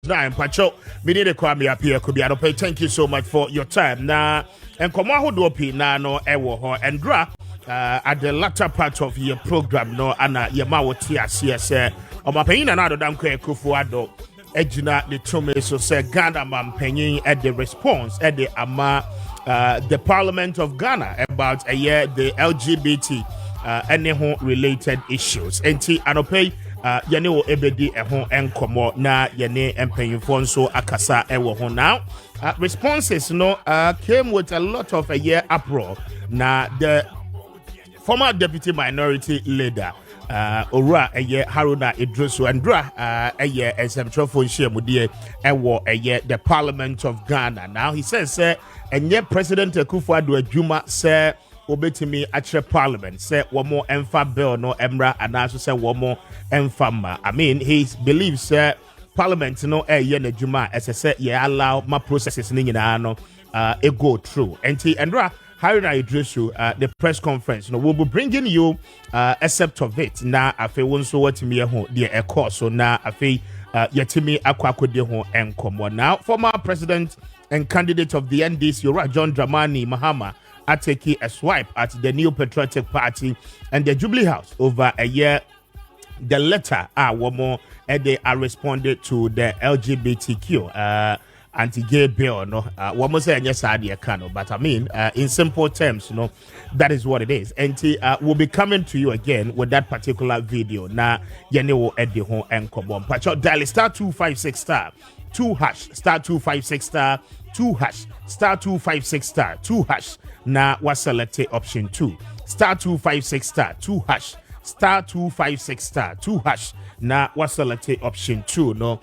92.9 Pacho. We need a Kwame Appiah Kubi. Thank you so much for your time. Now, and come on, who do na no ewo and dra at the latter part of your program. No, Anna Yamawati CS. On my pain and other than Kufuado. Ejina the Tume so say Ghana man penny at the response at the the Parliament of Ghana about a year the LGBT any related issues. Enti anope yene wo ebedi ehon enkomo na yene empanyinfo nso akasa ewo ho now. Responses came with a lot of a year uproar. Now the former deputy minority leader Ora eye Haruna Idrisu Andra eye esemtrofo nhyiamudie ewo eye the Parliament of Ghana. Now he says enye President Akufo-Addo adwuma say obetimi atre Parliament say womo emfa bill no emra anaso say womo emfa ma. I mean he believes Parliament no eye na adwuma say ye allow ma processes ni nyina no e go through. Enti Andra Haruna Idrisu, the press conference, we'll be bringing you except of it. Na afe wonso watimi ho de e course so na afe yetimi akwakode ho enkomo. Now, former president and candidate of the NDC, John Dramani Mahama, are taking a swipe at the New Patriotic Party and the Jubilee House over a year. The letter womo they are responded to the LGBTQ anti-gay bill, no, one more say yes, but I mean, in simple terms, that is what it is. And we'll be coming to you again with that particular video. Now, Yanewo Eddie Hon and Kobon. Pacho dial star 256 star 2 hash star 256 star 2 hash star 256 star 2 hash. Now, was selected option 2 star 256 star 2 hash star 256 star 2 hash. Now, was selected option 2 on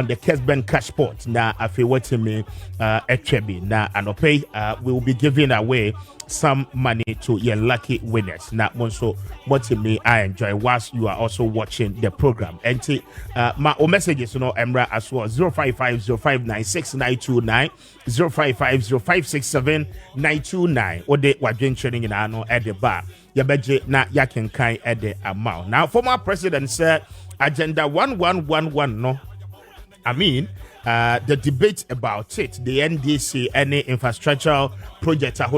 the Kessben cash pot. Now, I feel what me Etrebi. Now, and pay we will be giving away some money to your lucky winners. Now, also what me I enjoy whilst you are also watching the program. And my messages, Emra as well 05505969229 05505679229 or they were training in ano at the bar. Yabeje na yakin kai at the amount. Now, former president said agenda 1111 no. I mean, the debate about it, the NDC, any infrastructural project, a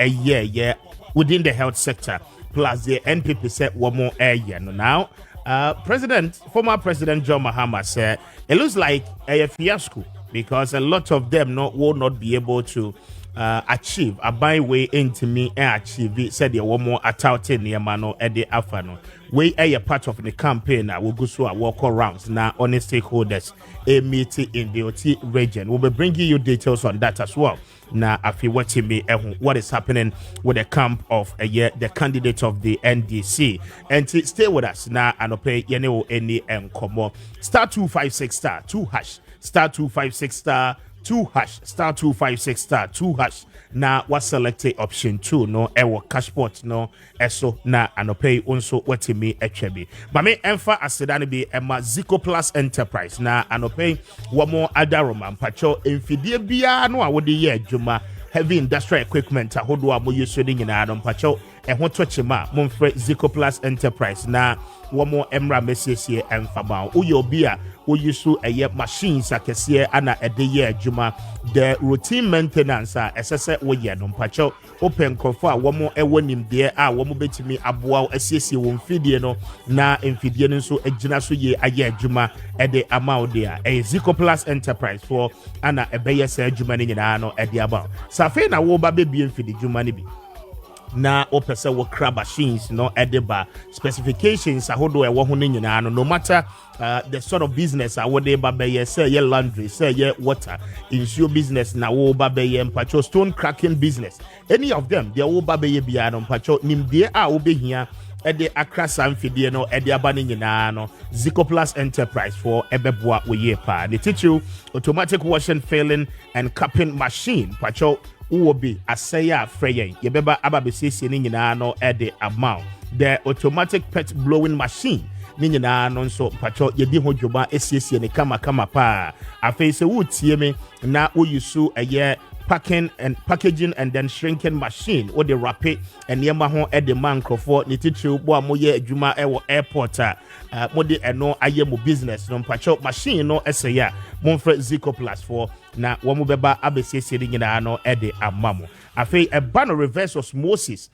year within the health sector, plus the NPP said one more a year. Now, former President John Mahama said it looks like a fiasco because a lot of them will not be able to achieve a by way into me and achieve said the one more atauti niamano at the afano. We are part of the campaign. I will go through a walk around now on the stakeholders a meeting in the OT region. We'll be bringing you details on that as well. Now, if you watching me, what is happening with the camp of the candidate of the NDC, and stay with us now and pay any and come star 256 star 2 hash star 256 star 2 hash star 256 star 2 hash. Now was selected option 2 ewo cashpot eso na anope unso watimi etwebi but me emfa asedane bi ema Zico Plus Enterprise na anope womo adaroma mpacho emfidie bia no a wode ye adwuma heavy industrial equipment ahodo a mo yeso de nyina no mpacho eho tochema momfre Zico Plus Enterprise na womo emra mesiesie emfaba uye obi a uyisu eye machines akese ana ede ye adwuma the routine maintenance esese wo ye no mpacho open crofo a womo ewo nimde a womo betimi aboa asiesie wo mfidie no na mfidie no so agina so ye aye adwuma ede amaude a Zico Plus Enterprise for ana ebeye se adwuma ni nyina no ede aba safe na wo ba be bi mfidie adwuma ni bi na opese wo crab machines edeba specifications ahodo ewo ho nyina no matter the sort of business awode ba be say ye laundry say ye water insure business na wo ba be ye mpacho stone cracking business any of them they wo ba be ye bia no mpacho nimde a wo behia ede akrasa mfidie no ede aba ni nyina no Zico Plus Enterprise for ebeboa wo ye pa they teach you automatic washing filling and cupping machine mpacho will be a sayer freya yebeba ababesisi ni nyina no ede amount the automatic pet blowing machine ni nyina no nso pacho yedi hodwoba esiesie ne kama pa afei se wutie me na uyusu eye packaging and then shrinking machine or the rapid and yema ho e de man crofo ni titiri bo amoye adwuma e wo airport mode eno aye mo business no mpacho machine no ese ya monfre Zico Plus 4 na wo mo beba abesiesie ni nyina no e de amamo afei e ba no reverse osmosis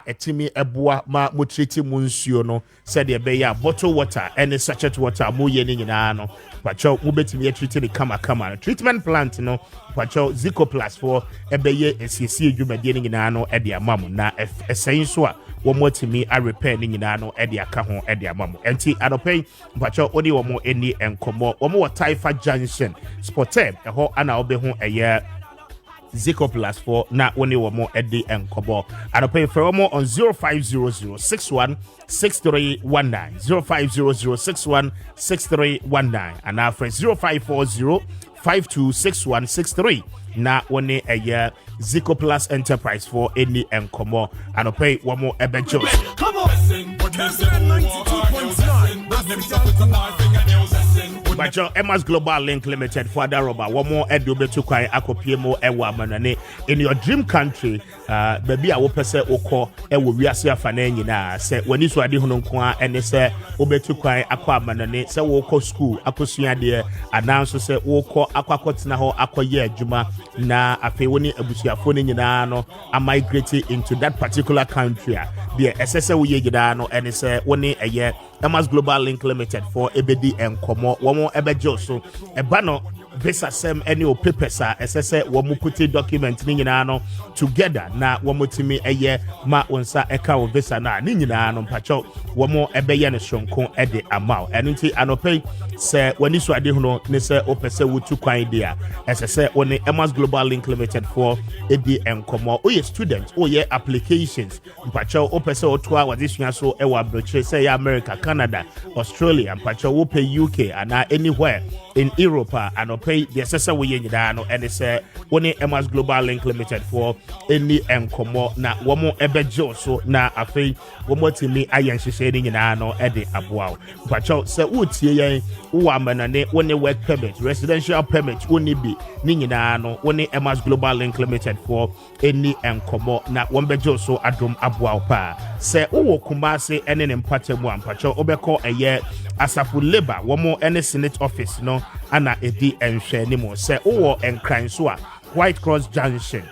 etimi eboa ma mo treat mu nsuo no said e be ya bottle water and sachet water mo ye ni nyina no pacho mo betimi treat ni kama treatment plant no pacho Zico Plus 4 e be ye esiesie dwumade ni nyina no e de amamo na esan so a wo mo timi a repair ni nyina no e de aka ho e de amamo enti adopei pacho odi wo mo eni enkomo wo mo Taifa Junction Sportem ho ana obe ho eye Zico Plus 4 na woni wo mo edi enkobo anope for mo on 0500616319 0500616319 and now for 0540526163 na woni eye Zico Plus Enterprise for any enkomo anope wo mo ebejo come on Kessben 92.9FM Bajo Emma's Global Link Limited for the rubber. One more edu betu kwai akopie mo ewa manane in your dream country. Baby a wopese oko ewo wiase afane nyina se wani so ade hono nko ene se obetu kwai akwa manane se wo ko school akosua de announce se wo ko akwakotena ho akoye adwuma na afi woni abusuafo ne nyina no a migrate into that particular country. The SSA wo ye nyina no ene se woni eye Emma's Global Link Limited for ebedi enkomo womo ebejo so ebano visa sem any o papers SSA womo put document ni nyina no together na womo timi eye ma onsa eka o visa na ni nyina no mpacho womo ebeye ne shonko ede amount enunti anope se wani so ade hono ne se opese wutu kwan dia SSA woni Emma's Global Link Limited for edi enkomo oye student oye applications mpacho opese otwa wadisua so ewa broche se ya America Canada, Australia, and Pacho will pay UK and anywhere in Europe and pay the assessor we and it's one Emma's Global Link Limited for any encomo na womo ebejo so na afi womo timi ayen shisheding in ano ede abuao. Pacho se uti yen uwamanane one work permit, residential permit, uni be ninginano, one Emma's Global Link Limited for any encomo na wombejo so adum abuao pa. Se uwo kumase ene empate mu ampacho obeko eye asafu labor womo ene senate office no ana edi enhwe ni mo se uwo enkran so a White Cross Junction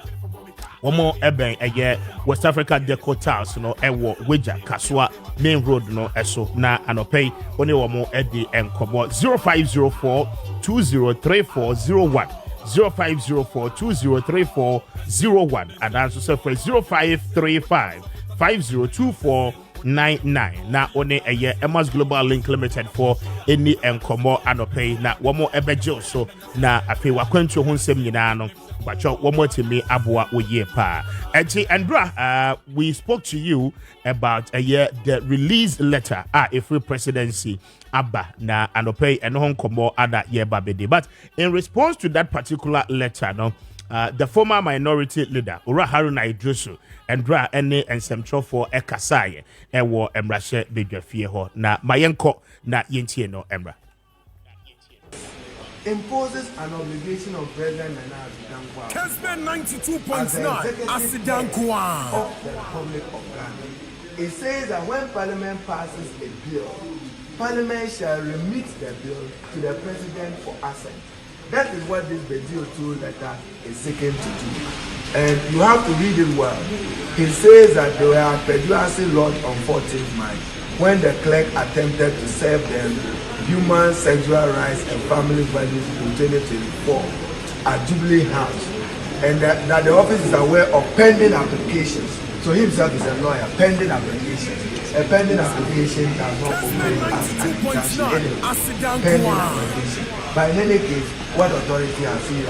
womo eben eye West Africa Deco Towers no ewo Weja Kaswa main road no eso na anopei oni womo edi enkomo 0504 203401 0504-2034-01 and also say for 0535-502499 na one a year Emma's Global Link Limited for any enkomo anope na womo ebejo so na afi wakwantu ho nsem nyina no bacho womo timi aboa oye pa enti Andra we spoke to you about a year the release letter if presidency Abba na anope eno honkomo ada ye babede but in response to that particular letter no the former minority leader Ura Haruna Idrisu Andra ene ensemtro for ekasaye ewo emrahye bedwafie ho na mayenko na yentie no emra imposes an obligation of President Kessben 92.9 of the Republic of Ghana. It says that when Parliament passes a bill, Parliament shall remit the bill to the President for assent. That is what this Bedio 2 letter is seeking to do. And you have to read it well. He says that they were at Peduasi Lodge on 14th March when the clerk attempted to serve them Human Sexual Rights and Family Values in 2024 at Jubilee House. And that the office is aware of pending applications. So he himself is a lawyer, pending applications. A pending application does not obey pending application. But in any case, what authority has he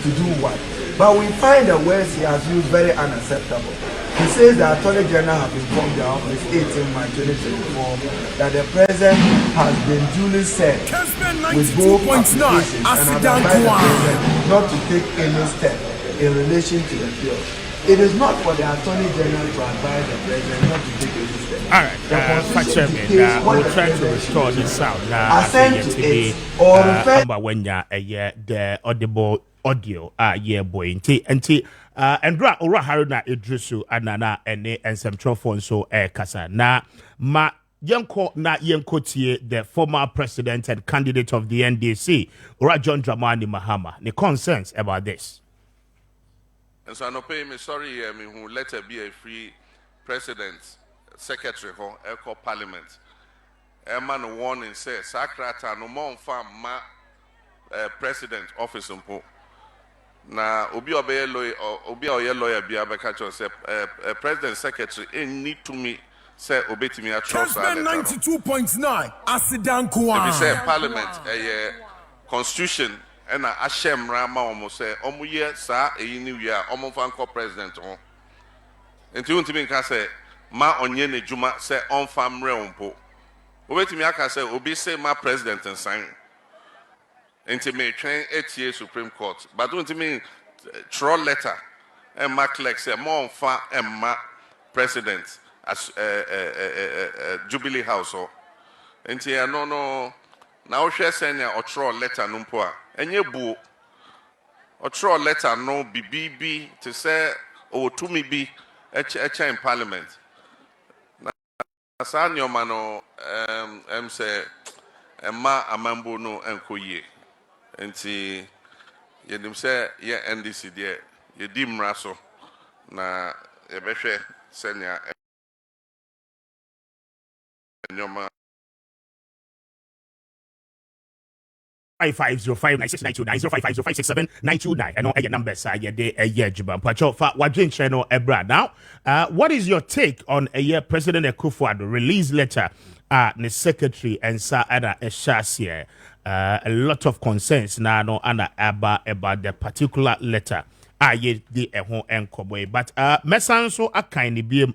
to do what? But we find the words he has used very unacceptable. He says the Attorney General has informed the office 18 March 2024 that the President has been duly served with both applications and has advised the President not to take any step in relation to the bill. It is not for the Attorney General to advise the President not to take any step. All right, we'll try to restore this sound. Assent to it or refer when the audible audio yeah boy nti Andra ora haruna edrusu anana ene ensemtrofo so kasa na ma yenko na yenkotie the former president and candidate of the NDC ora John Dramani Mahama the concerns about this. And so I no pay me sorry me who let her be a free president secretary for Eco Parliament. A man warning says Sakrata no more farm ma president office umpo. Na obi obeye lawyer obi oye lawyer bia beka cho say president secretary need to me say obetimi a trust Kessben 92.9 Asidankwa. If say parliament constitution and a ashem rama almost say omuye sa new year omo fanko president on enti untimi nka say ma onye ne juma say on famre umpo obetimi aka say obi say ma president and sign enti me train 8 years Supreme Court but untimi throw letter and ma clerk say mo fa and ma president as Jubilee House or enti no now share send or throw letter numpo enye bu or throw letter no BBB to say or to me be a in parliament na san your mano say ma amambo no enkoye enti yedim say ye NDC there ye dim raso na ye behwe senya enyoma 550596929055056792 and all your numbers are your day a year jiban pacho fa wadrin channel ebra now what is your take on a year President Akufo-Addo release letter the secretary and sa ada eshasie a lot of concerns now no ana about the particular letter ye the ehon enkoboy but mesan so akani bi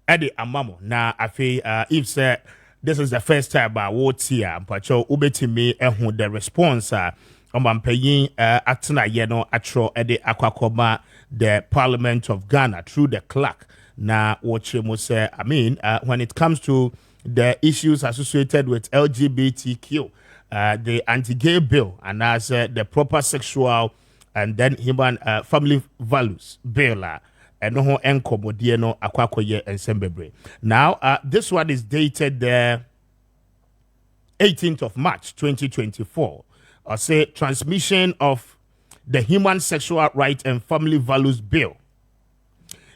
ede amamo na afi if say this is the first time I would see Mpacho ubetimi the response paying atena yeno atro ede akwakoma the Parliament of Ghana through the clerk na watch say I mean when it comes to the issues associated with LGBTQ the anti-gay bill and as the proper sexual and then human family values bill and no enkomodie no akwakoye ensembebre. Now, this one is dated the 18th of March 2024. I say transmission of the Human Sexual Rights and Family Values Bill.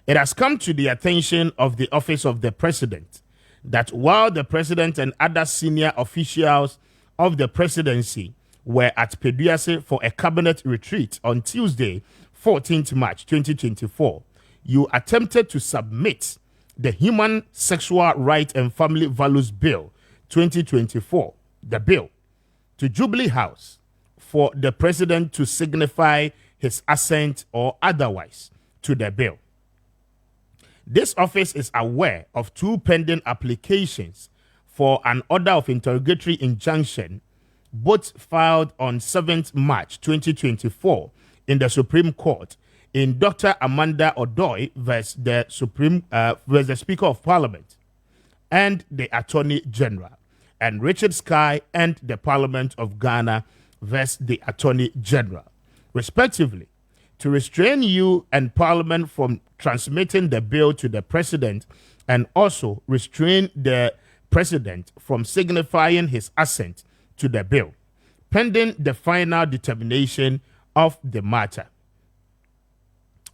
It has come to the attention of the Office of the President that while the President and other senior officials of the presidency were at Peduase for a cabinet retreat on Tuesday, 14th March 2024, you attempted to submit the Human Sexual Rights and Family Values Bill 2024, the bill, to Jubilee House for the president to signify his assent or otherwise to the bill. This office is aware of 2 pending applications for an order of interrogatory injunction, both filed on 7th March 2024 in the Supreme Court in Dr. Amanda Odoi versus the versus the Speaker of Parliament and the Attorney General, and Richard Sky and the Parliament of Ghana versus the Attorney General, respectively, to restrain you and Parliament from transmitting the bill to the President and also restrain the President from signifying his assent to the bill, pending the final determination of the matter.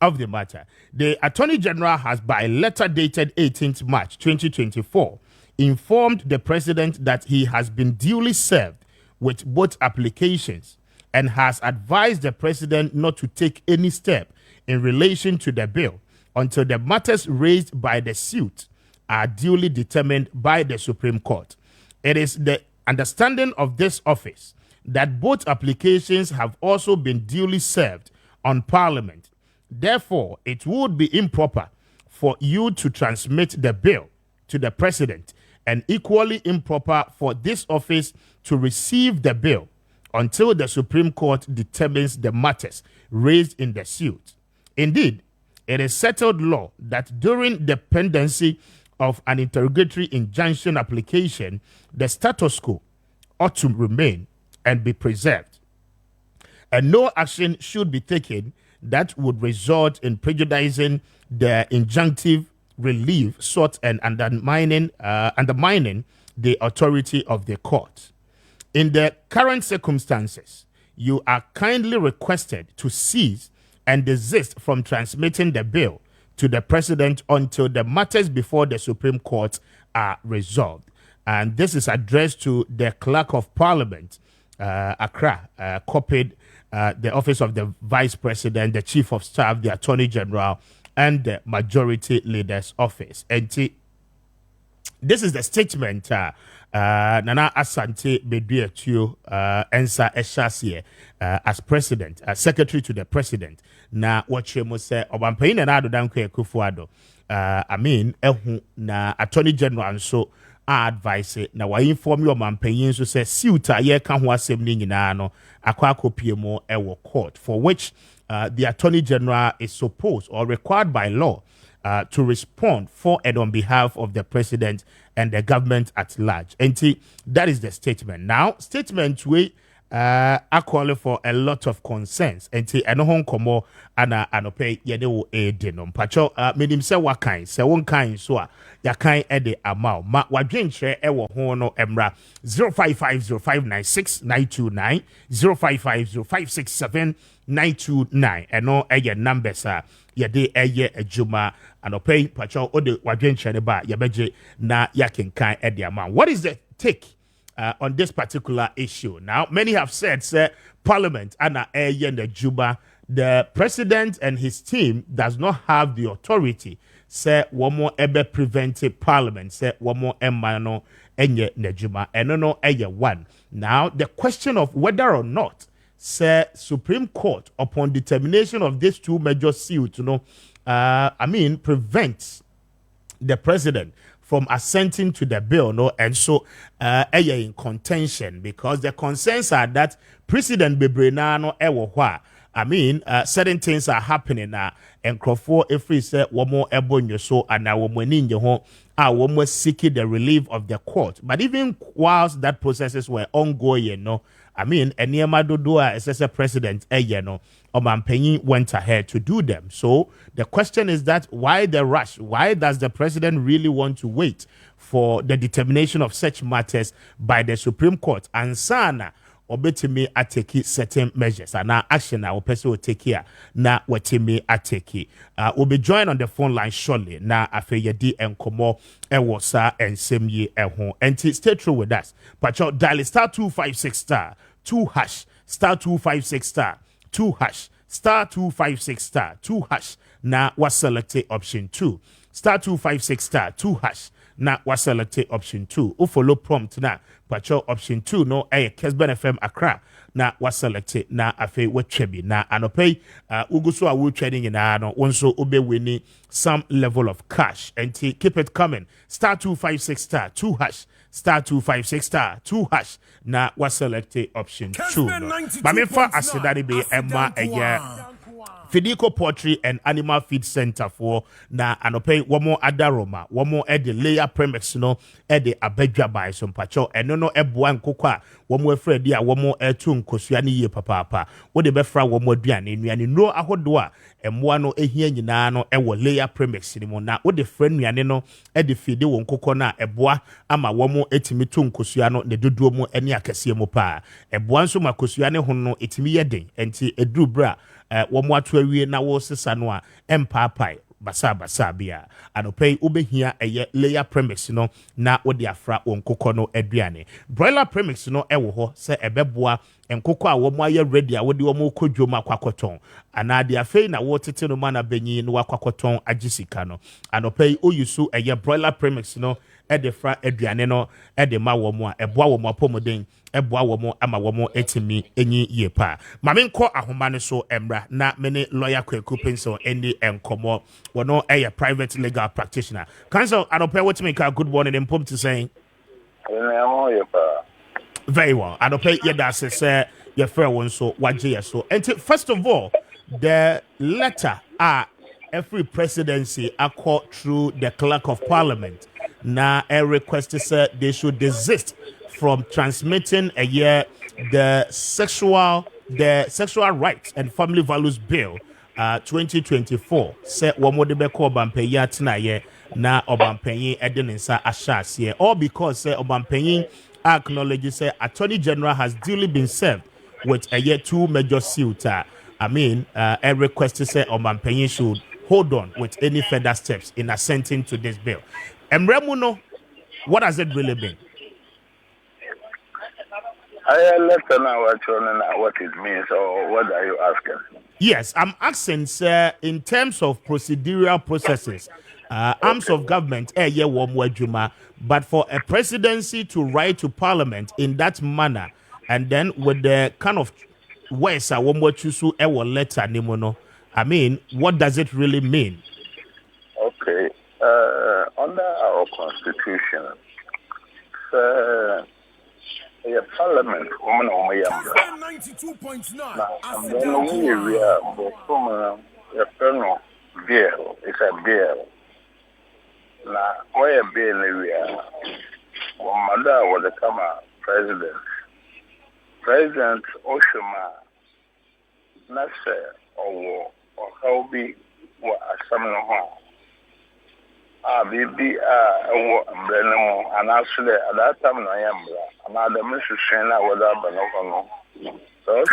The Attorney General has, by letter dated 18th March 2024, informed the President that he has been duly served with both applications and has advised the President not to take any step in relation to the bill until the matters raised by the suit are duly determined by the Supreme Court. It is the understanding of this office that both applications have also been duly served on Parliament. Therefore, it would be improper for you to transmit the bill to the President and equally improper for this office to receive the bill until the Supreme Court determines the matters raised in the suit. Indeed, it is settled law that during the pendency of an interrogatory injunction application, the status quo ought to remain and be preserved. and no action should be taken that would result in prejudicing the injunctive relief sought and undermining the authority of the court. In the current circumstances, you are kindly requested to cease and desist from transmitting the bill to the president until the matters before the Supreme Court are resolved. And this is addressed to the Clerk of Parliament, Accra, copied the Office of the Vice President, the Chief of Staff, the Attorney General, and the Majority Leader's Office. And this is the statement Nana Asante Beduetio Ensa Eshasiye as President, Secretary to the President. Na wachemo se obampayi na ado dan kwa Kufuado. Ehu na Attorney General nso advice na wa inform your obampayi nso se siuta ye ka ho asem ni nyina no akwa akopie mo ewo court, for which the Attorney General is supposed or required by law to respond for and on behalf of the president and the government at large. And that is the statement. Now, statement we are calling for a lot of concerns. And I know komo ana anope yede wo denom. Pacho medim se wakai se won kind so ya kind ede amao ma wadwenche ewo ho no emra 0550596929 0550567929 eno eye numbers yede eye adwuma anope pacho ode wadwenche ne ba yebeje na yakenkan ede amao. What is the take on this particular issue? Now, many have said, sir, Parliament and the Juba, the president and his team does not have the authority. Say one more ebe preventive Parliament. Say one more emano enye nejuma enono eye one. Now, the question of whether or not, say Supreme Court, upon determination of these two major suits, prevents the president from assenting to the bill, no, and so in contention, because the concerns are that President Bebrenano Ewohwa, certain things are happening now, and Crawford if we say one more ebonyo so and now when in your home one more seeking the relief of the court. But even whilst that processes were ongoing, no, Eniema Dodua as a president, Omampenyi went ahead to do them. So the question is that why the rush? Why does the president really want to wait for the determination of such matters by the Supreme Court? And sana obetimi ateki certain measures and now action na opese will take here na wetimi ateki. We'll be joined on the phone line shortly. Na afeyedi enkomo ewosa and semye ehon. And stay true with us. Pacho dial star 256 star 2 hash star 256 star 2 hash star 256 star 2 hash na was selected option 2 star 256 star 2 hash na was selected option 2 o follow prompt na pacho option 2 no Kessben FM Accra na was selected na afe wetwebi na anope uguso a we trading na no wonso obe winning some level of cash and keep it coming star 256 star 2 hash star 256 star 2 hash na was selected option 2 no. Mamefa asedari be emma Fidico Poultry and Animal Feed Center for na anope womo adaroma womo ede layer premix no ede abedwa by some pacho eno no eboa nkokwa womo efredi a womo etu nkosua ne ye papapa wo de befra womo aduane nuane no ahodo a emmoa no ehia nyina no ewo layer premix ni mo na wo de fra nuane no ede fidi wo nkokɔ na eboa ama womo etimi tu nkosua no ne dodoɔ mu ene akɛse mu pa eboa nso makosua ne ho no etimi yeden enti eduru bra womo atu awie na wo sesa no a empapai basa bia anopei ubehia eye layer premix no na wo de afra wonkokɔ no aduane broiler premix no ewo ho se ebeboa enkokɔ a womo aye ready a wo de womo kodwom akwakoton ana de afei na wo tete no mana benyi no akwakoton agisika no anopei oyusu eye broiler premix no ede fra aduane no ede ma womo a eboa womo apomoden eboa womo ama womo etimi enyi yepa mamenkɔ ahoma ne so emra na mene lawyer Kwaku pencil eni enkomo wono private legal practitioner counsel anope wetimi ka good morning in pom to saying very well anope yeda say your fair one so waje so and first of all the letter every presidency accord through the clerk of parliament na a request to say they should desist from transmitting the sexual the Sexual Rights and Family Values Bill 2024 say womode be ko obampanyin atenaye na obampanyin ede ne nsa ahyase all because say obampanyin acknowledge say Attorney General has duly been served with a year 2 major suit. A request to say obampanyin should hold on with any further steps in assenting to this bill. Emremuno, what has it really been? I let her know what it means, or what are you asking? Yes, I'm asking, sir, in terms of procedural processes, arms of government, but for a presidency to write to parliament in that manner, and then with the kind of words I want to choose a letter, I mean, what does it really mean? Okay, under our constitution, Parliament, woman on my Kessben 92.9 and then we are both bill. It's a bill. Now, why a bill area? When Mother was become a President Oshima, Nasser, or how be what some no baby, and actually at that time I am another Mrs. Shana was up. So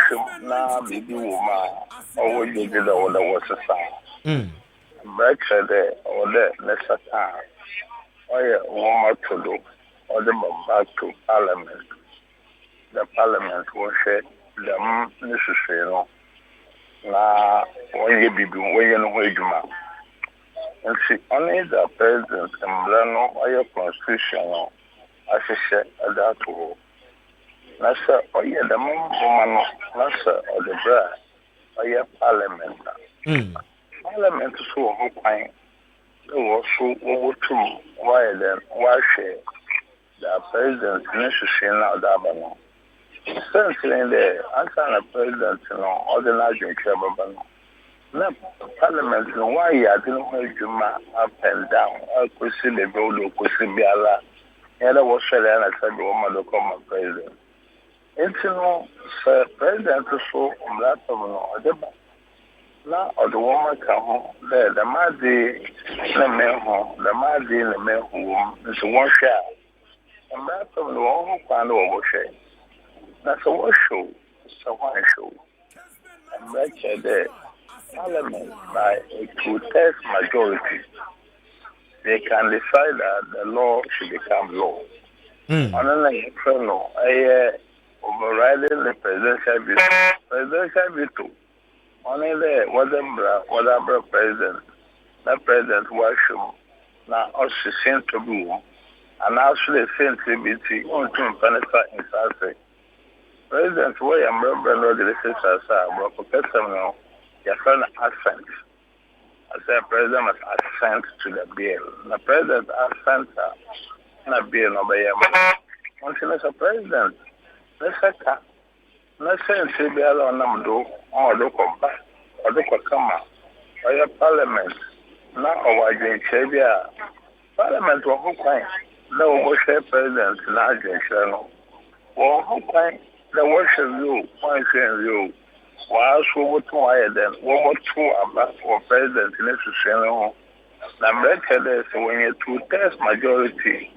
now baby woman, or you did all that was a sign. Breakfast there or there, let's say, or a woman to do, or the back to Parliament. The Parliament will share the necessary. Now, when you be doing, when you know where you are. And see, only the president and Brano or your constitutional associate at that war. Nasa or your the woman, Nasa or the bra or your parliament. Parliament is so hoping there was so over two. Why then? Why share the president necessary now? Dabano. Since in the answer the president, ordinary trouble. No, Parliament, no, why I didn't hear you up and down. I could see the road, could see Biala. And I was saying, I said, the woman to come president. It's sir, president to so on that of now, or the woman come home there, the Madi, the man home, the Madi, the man home, it's one share. And that of the one who found over share. That's a wash show, it's a one show. And that's there. Parliament, by a two-thirds majority, they can decide that the law should become law. Another external, overriding the presidential veto. Presidential veto. Only there, whatever president, that president was shown. Now, also seem to be, and actually seem to be on to Panessa in South. President William Robert Rodriguez Professor. Your friend assent. I said, President must assent to the bill. The President assent to the bill. Once Mr. President, let's say, CBL on them do, or do come back, or do come out, or your Parliament, now or doing Chabia. Parliament will hook line. No worship President, not General. Or hook line, the worship you, point you. While so what then, what about for president necessarily? Number 10 is when you two-thirds majority.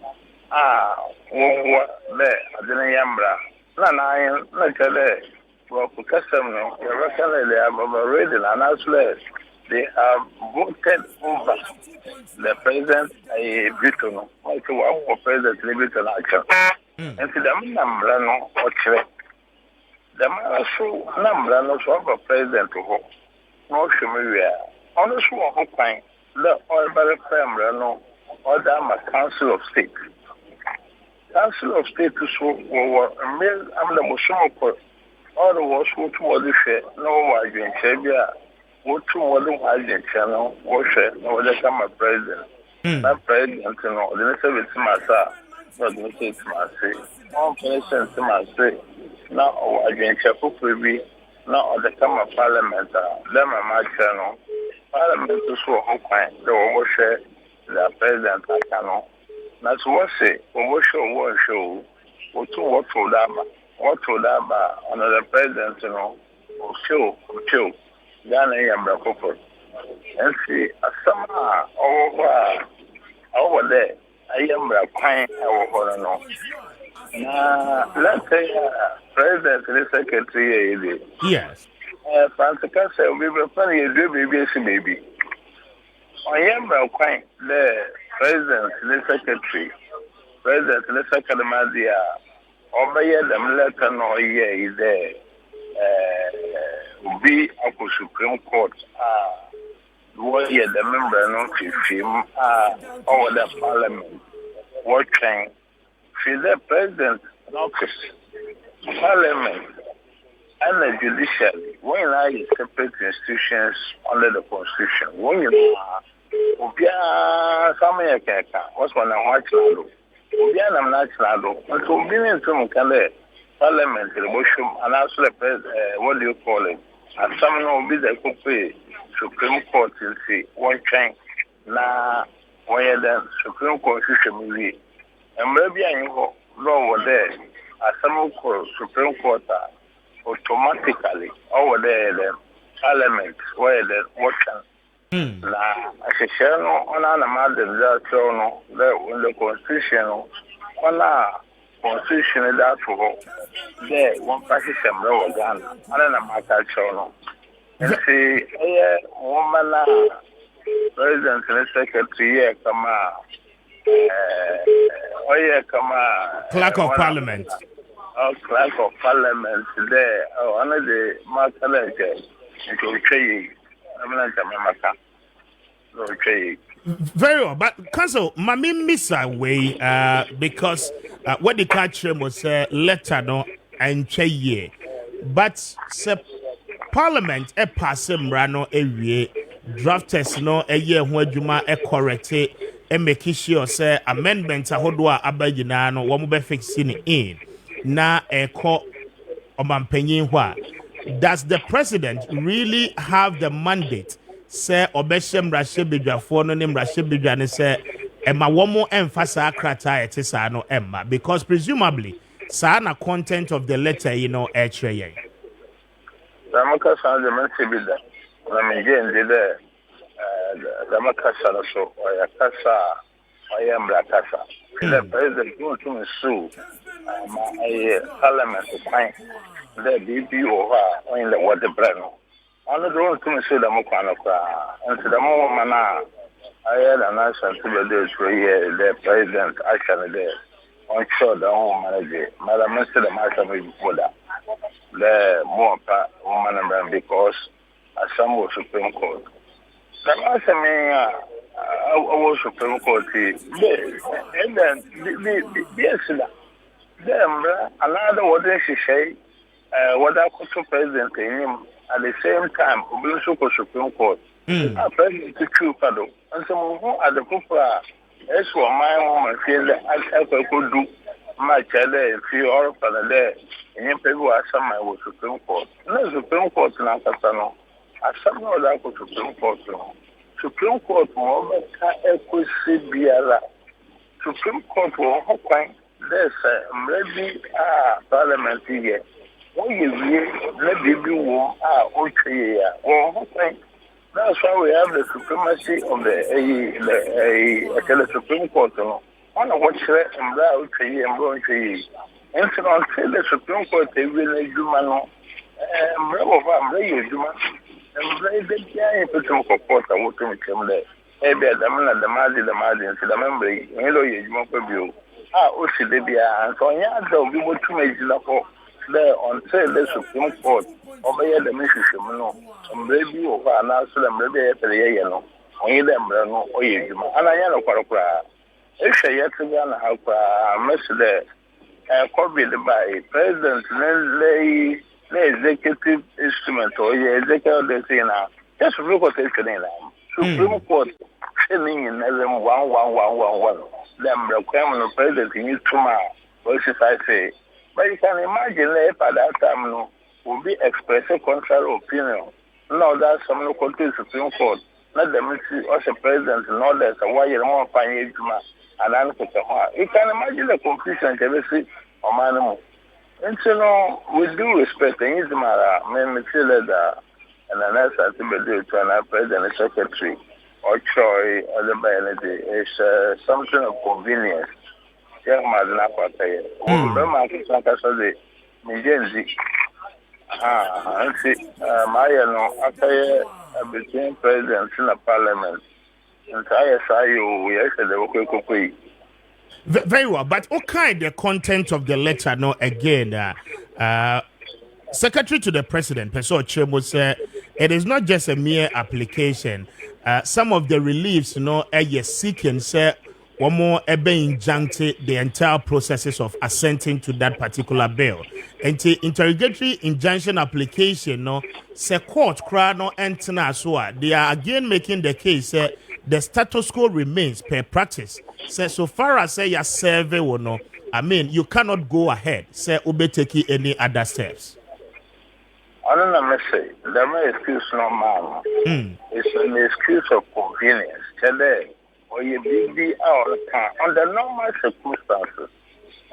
What there, I didn't yambra. Nine, not today. Well, for custom, they have already announced they have voted over the president a veto. Also, for president veto action. And to them, number no, or check. The man so number no so of president to ho. No shumia. Honest one time, the oil family no order my council of state. Council of state to so over a mill I'm the Musumo. All the was who toward the share, no wide in Chabia, what toward the wide in channel, washer, no other come a president. That president, the next of it's my son, not the state my say. One person to my say. Now, again, Chapo Kubi, now the come of Parliament, them my channel. Parliament to so hoping the overshare the president I cannot. That's what say, overshow, what to what to that, another president, chill. Ghana yambra koko. And see a summer over there. I yambra pine our no. Let's say President and Secretary. Yes. Francisca said we were funny a baby. I yambra pine the President and the Secretary. President and the Secretary. Obey them letter no year there. Be up to Supreme Court. What year the member no film over the Parliament. Watching. She's the President office, Parliament, and the judiciary. When I separate institutions under the Constitution, when you are what's one I watch now? I'm not now. And so being in some kind of Parliament, and also what do you call it? And some will be the Supreme Court and see one change. Now, where the Supreme Court system will be. And maybe I know over there, as some Supreme Court automatically over there, the Parliament, where the motion. Now, as a share on an amount of that, the Constitution, on a Constitution that for there, one passage and row again, and an amount show. And see, woman, President and Secretary, come out. Clerk of Parliament. Clerk of Parliament there. Another Maakye. Very well, but Council, Mami miss away because what the catcher was letter no and ye. But Parliament pass rano drafters no a year when Juma correct and make sure say amendments ahodoa abayina no wo mo be fixing in na call omampanyin hwa. Does the president really have the mandate say obeshem rashe bedwafo no nim rashe bedwa ne say ema wo mo emfasa akrata etisa no emma, because presumably sa na content of the letter echre yen Ramaka sound the mention be that na me get there Ramaka so or kasa I am Rakasa. The president going to sue Parliament to find the BB over in the water brand. On the road to sue the Mokanoka and to the moment I had an answer to the days where the president actually there on shore the home manager. Madam Mr. the master before that. The more woman because as some was Supreme Court. The master I Supreme Court, and then the another what she say, what I could president in him at the same time, Obinsoko Supreme Court, a president to Chupado, and some who are the Pupra, as for my woman, feel that I could do my child and feel all of there, and people are some I was Supreme Court. No Supreme Court in Akasano, as some other Supreme Court. Supreme Court will equity biara. Supreme Court will find there's maybe Parliament here. When you let the war okay, that's why we have the supremacy of the Supreme Court. On a watch and brown tree and brown tree. And so until the Supreme Court, they will do mano and bravo, and very big put him for court and what to come there. Maybe the man, the Madin, the memory, hello, you won't review. Osi Debia, and so yeah, we would to make there until the Supreme Court, obey the mission, and maybe over an answer them, maybe after the year, only them, or you, and I know for a cry. If I yet again have messed there, copied by President Lay. The executive instrument or the executive decision. Just look at it now. Supreme Court sending in them 11111. Them requirement of president in tomorrow. Versus I say, but you can imagine if at that time no will be expressing contrary opinion. No, that's some local Supreme Court. Not the military or the president and others and why you're more fine and answer. You can imagine the confusion every see or man. And with due respect, and it's matter, me feel that and an answer to be due to an president secretary or Troy or the bayanity is something of convenience. Young man, not what I say. Mijenzi. Between presidents in the parliament. Entire SIU, yes, the Very well, but what kind the content of the letter? No, again, Secretary to the President, Peso Chemo said it is not just a mere application. Some of the reliefs, seeking, say, one more injunct the entire processes of assenting to that particular bill. And the interrogatory injunction application, say court cry no entena so they are again making the case the status quo remains per practice. So far as say your survey or no, I mean you cannot go ahead. Say ube take any other steps. I don't know, say there may excuse no man. It's an excuse of convenience. Today, or you be out of time under normal circumstances.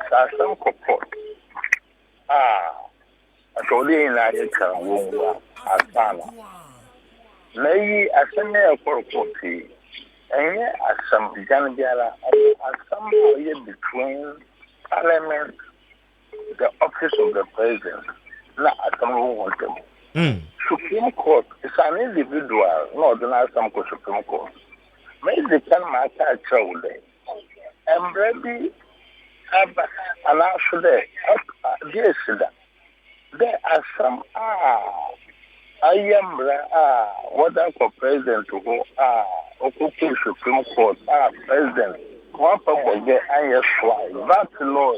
There's some support. I told you in I can woo Asana. Lay as a mere property, and yet as some Janagala, as some between Parliament, the office of the President, not as some who want them. Supreme Court is an individual, not the some Supreme Court. Maybe they can matter child. And maybe and after yes, there are some I am what I call president to go okay Supreme Court president. One people get I that law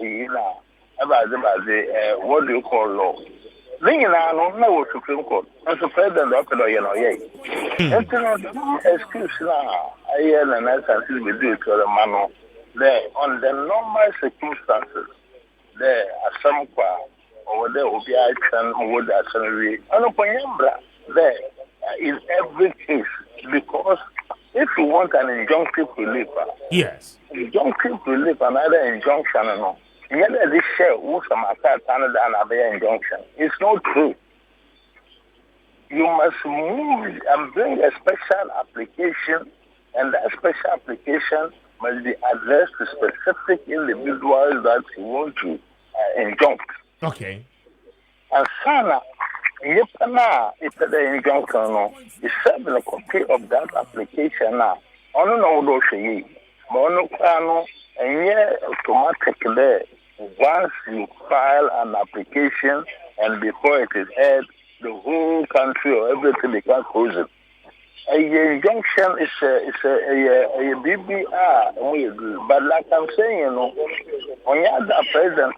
about the what do you call law? I don't know Supreme Court. As a president of the excuse now. I hear an answer to be due to the man there on the normal circumstances. There are some over there will be action over that salary. There in every case because if you want an injunctive relief, yes, injunctive relief, another injunction, no. Yet this share who some attack another injunction. It's not true. You must move and bring a special application, and that special application must be addressed to specific individuals that you want to injunct. Okay. And Sana, if the injunction is serving a copy of that application now, I don't know those she but and yet automatically there. Once you file an application and before it is heard, the whole country or everything becomes frozen. A injunction is a BBR, but like I'm saying, when you have the president,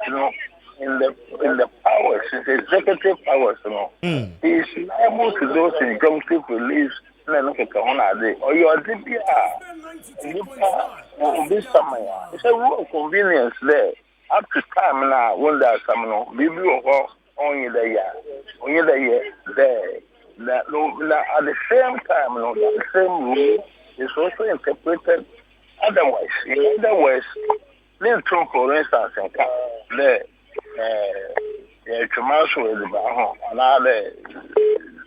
in the powers, the executive powers, he is liable to those injunctive reliefs. Or your DBR, this summer, it's a rule of convenience there. Up to time now, when there's some maybe only the year there. That at the same time, the same rule is also interpreted otherwise. In other words, let's talk for instance, there, commercial is about another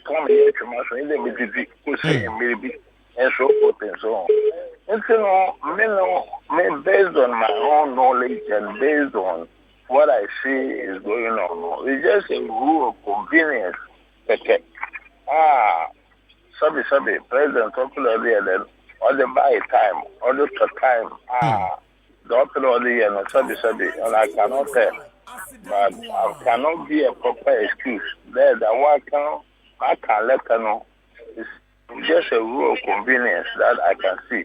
come here, commercial in the maybe and so forth and so on. And me based on my own knowledge and based on what I see is going on, it's just a rule of convenience. Okay. Sorry, President talking earlier then, or the buy time, or the time, the open order and sorry, and I cannot tell. But I cannot be a proper excuse. There, the I can let her know. It's just a rule of convenience that I can see.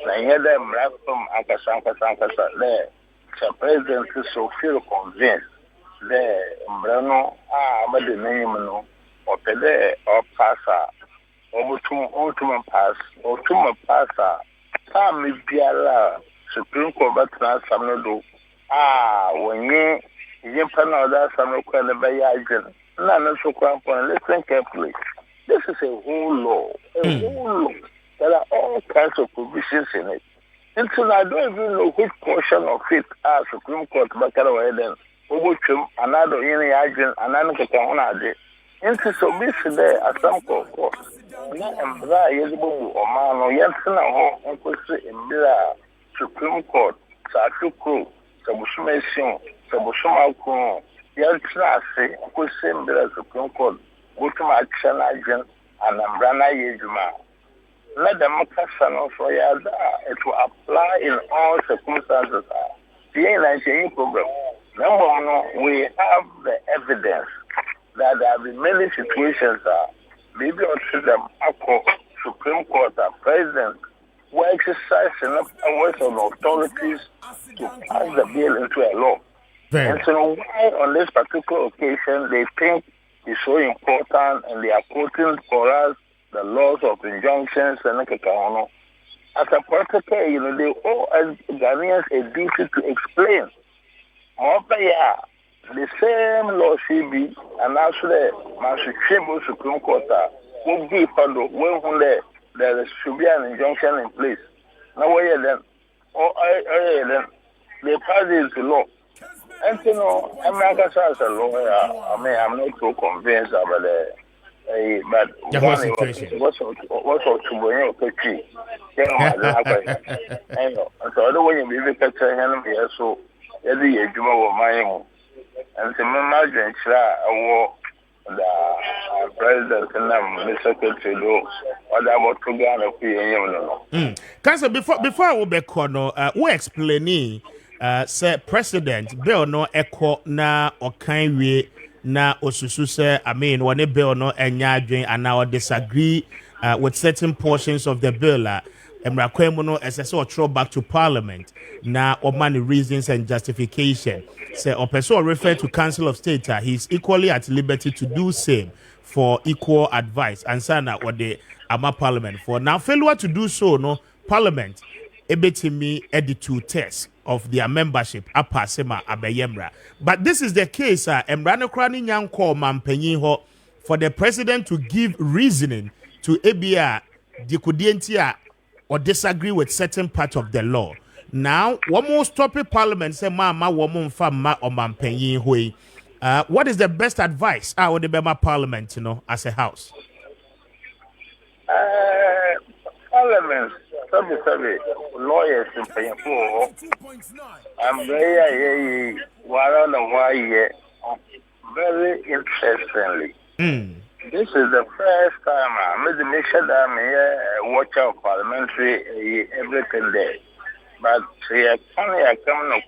And hear them right from Ankasa there. The president is so feel convinced. There, Brano, but the name, no, or Pede, or Passa, or Ultimate Pass, or Tuma Passa, Tammy Piala, Supreme Court, but not some do. When you panel that some require by agent, none so cramp on. Listen carefully. This is a whole law. There are all kinds of provisions in it. And so I don't even know which portion of it Supreme Court back away then Obuchum, another in the agent, another Kakanade. Into so busy there at some call. And Bra Yellow or Man or Yansana home and could say in Billa Supreme Court, Satu Sabusumation, Sabusuma Kron, Yansana say, could say Billa Supreme Court, go to my action agent and Ambrana Yejuma. Let them Makasano for Yada, it will apply in all circumstances. The ain't program. Number one, we have the evidence that there have been many situations maybe on them Supreme Court President were exercising powers of authorities to pass the bill into a law. And so why on this particular occasion they think it's so important and they are quoting for us the laws of injunctions and as a political, they owe us Ghanaians a duty to explain. The same law should be, and actually, the Supreme Court will be followed when there should be an injunction in place. Now, they pass it into law. And America as a lawyer, I'm not so convinced about it. But what's to bring up a tree? And so I don't want you to be catching here, so every year you know my own. And to my imagine, the president and the secretary do what about to go on. Council, before I will be corner, we explain say president bill no echo na okan we na osusu say one bill no enya adwen and now disagree with certain portions of the bill Emra Kwame no ss or throw back to parliament na or many reasons and justification say or person refer to Council of State he's equally at liberty to do same for equal advice and sana or the ama parliament for now failure to do so no parliament ebetimi edit to test of their membership apasema abeyemra. But this is the case emra no kra ni nyanko mampanyin ho for the president to give reasoning to ABA dikudientia or disagree with certain part of the law. Now, one more stop parliament say ma woman fama or mampanyin hui. What is the best advice would the Bema parliament, as a house? Parliament, sorry, lawyers in Payapur. I'm very, very interestingly. This is the first time I made the mission that I'm here, watch out parliamentary everything there. But I come no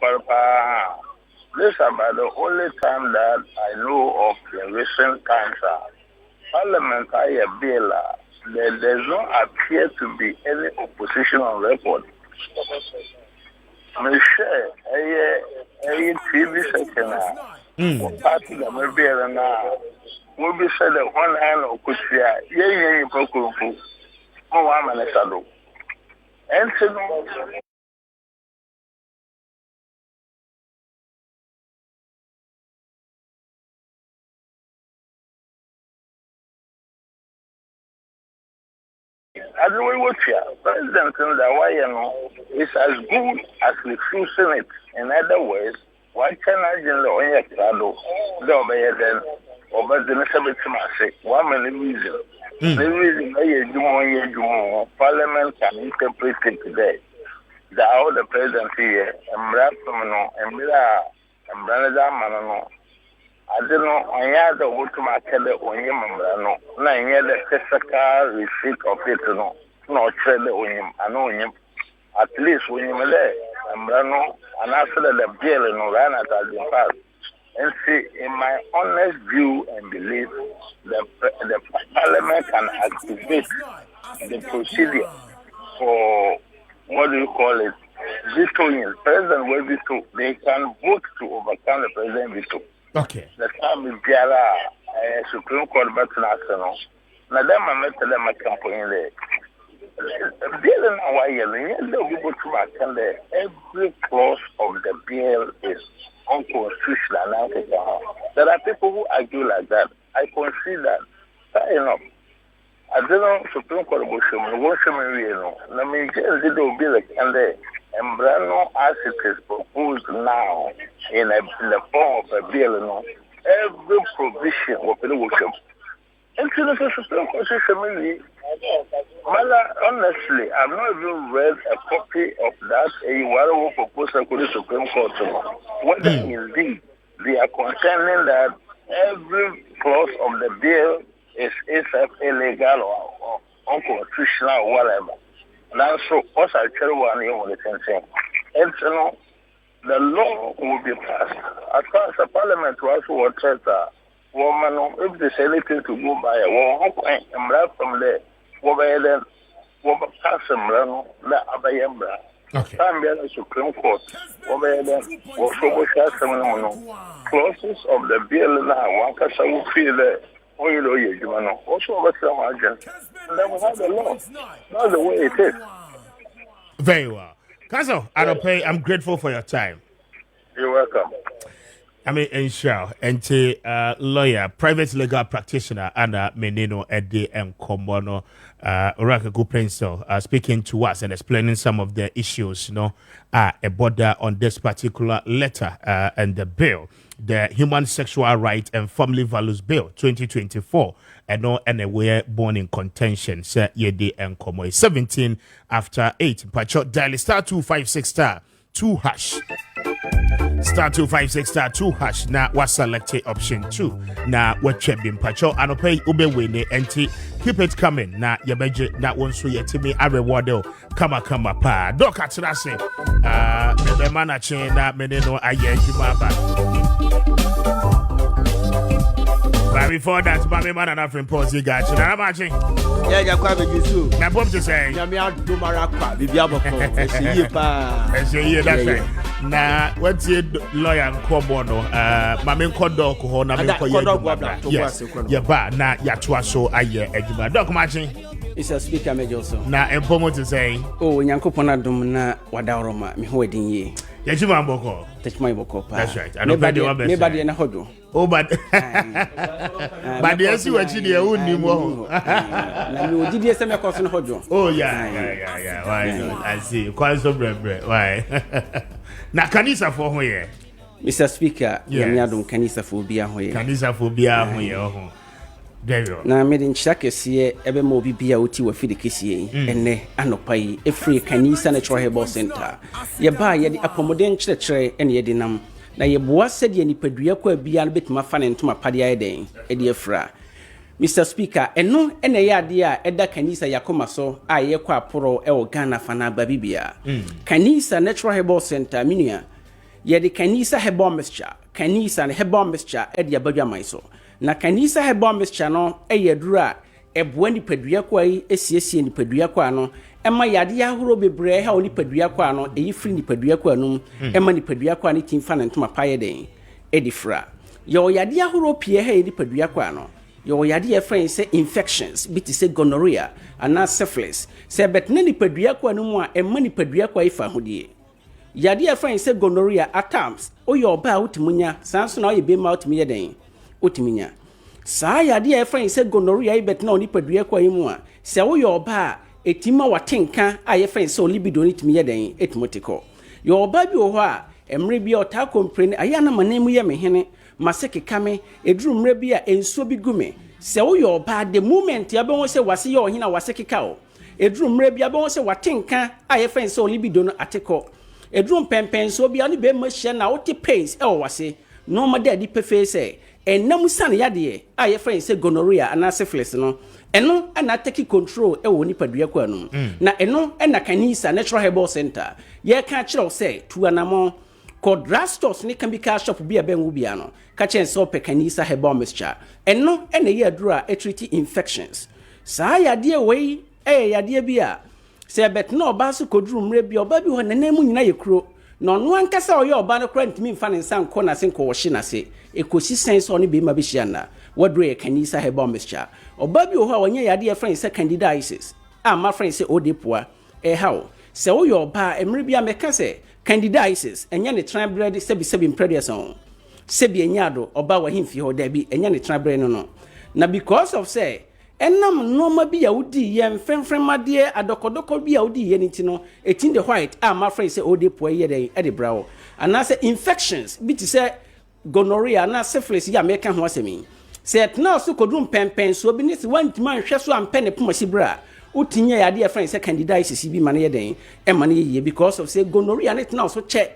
this is about the only time that I know of in recent times. Parliament, I bill. There does not appear to be any opposition on record. I'm sure a TV section party that may be now will be said that one hand of Kushia, yea, Pokufu, one man shadow. And so as we watch here, President is as good as refusing it. In other words, why can I generally only shadow? Then, over the next one main reason. The reason Parliament can interpret it today. The how the president here, and Brafamano, and Mira, and Branada Manano. I don't know, I had the Wotumakele on Yambrano, 9 years the physical receipt of it, no trade on him, I know him. At least when you were there, Ambrano, and after the bill in Orana has been passed. And see, in my honest view and belief, the parliament can activate the procedure for, what do you call it, vetoing. President will veto. They can vote to overcome the president veto. Okay. The time is Biala, Supreme Court button national. Now, them I met them a campaign there. Bill now, why you go to attend there. Every clause of the bill is unconstitutional. There are people who argue like that. I concede that. Fair enough. I don't know Supreme Court will show me, let me just do bill and there. Embrano, as it is proposed now in the form of a bill, no, every provision of the worship. And to the Supreme Constitution, honestly, I've not even read a copy of that a proposal to the Supreme Court. Whether indeed they are contending that every clause of the bill is illegal or unconstitutional or whatever. Now, so what's I tell one here on the same thing? And you know, the law will be passed. As far as the parliament was what woman, if there's anything to go by, I'm right from there. What pass them run that Abayambra. Okay. The Supreme Court. Clauses of the bill now, one person will feel that. Also over some margin. And then we have the law. That's the way it is. Very well. Council, I'm grateful for your time. You're welcome. I mean, Insha, and lawyer, private legal practitioner, Anna Menino Ede and Komono, Oracle Prince, speaking to us and explaining some of the issues, a border on this particular letter and the bill, the Human Sexual Rights and Family Values Bill 2024, and no anywhere born in contention, Sir Yede and Komo, 17 after 8. Pacho, dial star 256 star 2 hash. Star 256 star 2 hash na was selected option 2 na what chebim pacho anope ube wene enti keep it coming na yabeje na wonso yetimi a reward kama pa doc atira se me mana chen na me no aye adwuma ba. But before that, my man and African pause, you got you. Now, matching. Yeah, you're quite a good suit. My pop to say, Yamia do Maraka, the Diabo. That's right. Now, what's it, lawyer and Kobono? Mammy Kodo, Kohona, yes, yeah, but now Yatuaso, aye, Eduma. Doc matching. It's a speaker, Major. Now, and Pomo to say, oh, Yankopona Domina, Wadaroma, me wedding ye. Yajima Boko. Touch my Boko. That's right. I don't know nobody in a hodo. Oh, but yes, you actually anymore. Now, did you send a cousin hodo? Oh, yeah. Why? I see. Quite so bread. Why? Now, Kanisa for here. Mr. Speaker, Yamiadum Kanisa for Bia Hoye. Kanisa for Bia Hoye. Na made in Chakesi, ebe mo bibia uti wa fidi kisi ene anopai efree Kanisa Natural Herbal Center. Ye ba ye di accommodate chire ene ye dinam na ye boa said ye nipadua kwa bia betima fa ne ntoma pade aye den e de efra. Mr. Speaker, eno ene ye ade a eda Kanisa yakoma so a ye kwa aporo e wo Ghana fa na ba bibia. Kanisa Natural Herbal Center minia ye di Kanisa Herbal Mixture, Kanisa ne Herbal Mixture e de abadwa man so. Na Kanisa Herbal Mixture no eyedura eboa nipadua kwa yi esiesie nipadua kwa no ema yade ya horo bebre ha nipadua kwa no eyi free nipadua kwa no ema nipadua kwa ne timfa na ntoma paye den edifra yo yade ya horo pie ha nipadua kwa no yo yade ya friend say infections biti say gonorrhea ana syphilis say betne nipadua kwa no mu a ema nipadua kwa ifa hodie yade ya friend say gonorrhea at times oyo ba utimunya sanso na oye be ma utimiye den otiminya saa yade e friend say gonorrhea ibet na oni padua kwa yimu a se wo yo ba etima watenka a ye friend say libido ni timiye den etimotiko yo ba bi wo ho a emre bi o ta complain aya na manemu ye mehene maseke kame eduru mre bi a enso bi gume se wo yo ba the moment ya be won say wase ye ohina waseke ka o eduru mre bi a be won say watenka a ye friend say libido no ateko eduru pempen so bi ani be ma hye na wote pains e wo wase no ma da di pefe say enam san yade a ye friend say gonorrhea ana syphilis no eno ana take control e wo nipadua kwa no na eno na Kanisa Natural Herbal Center ye ka kire say tu anamo Codrastos ni chemical shop bia ben wubia no ka chen so pe Kanisa Herbal Mixture eno na ye adura e treat infections saa yade we yade bia say bet no ba so koduru mre bia oba bi ho nanemu nyina ye kuro no no ankasa oyo oba no kra ntimi mfa ne nsan ko na sen ko wo hye na se ekosi sense oni be ma be hye na wadro ye Kanisa Herbal Mixture oba bi ho a wonye yade ye friend say candidiasis a ma friend say odepoa how se oyo oba emre bia meka say candidiasis enya ne tran bread sebi impredeson sebi enyado oba wa himfi ho da bi enya ne tran bread no na because of say enam normal bi ya wudi ye mfemfremade adokodoko bi ya wudi ye nti no etin the white my friend say odepo ye dey e de brawo anase infections bi ti say gonorrhea na syphilis ya meka ho asemi say etna so kodum pempen so bi ni se wantima nhwe so ampe ne pomosi bra utinye ya de friend say candidiasis bi mane ye den e mane ye because of say gonorrhea net na so che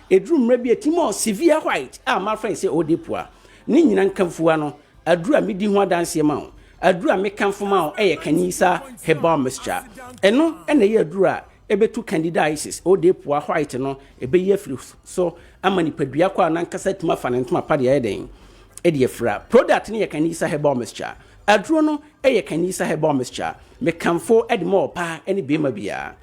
edru mra bi etimo severe white my friend say odepo ni nyina nkamfuwa no adru a medi ho adanse ma wo adru a mekamfo ma wo eye kanisa herbal mixture eno ene ye adru a ebetu candidiasis odepo white no ebe ye free so amani padua kwa na nkasa tuma fa ne ntuma pade ye den e de fra product ne ye kanisa herbal mixture adru no eye kanisa herbal mixture mekamfo edmo pa ene bema bia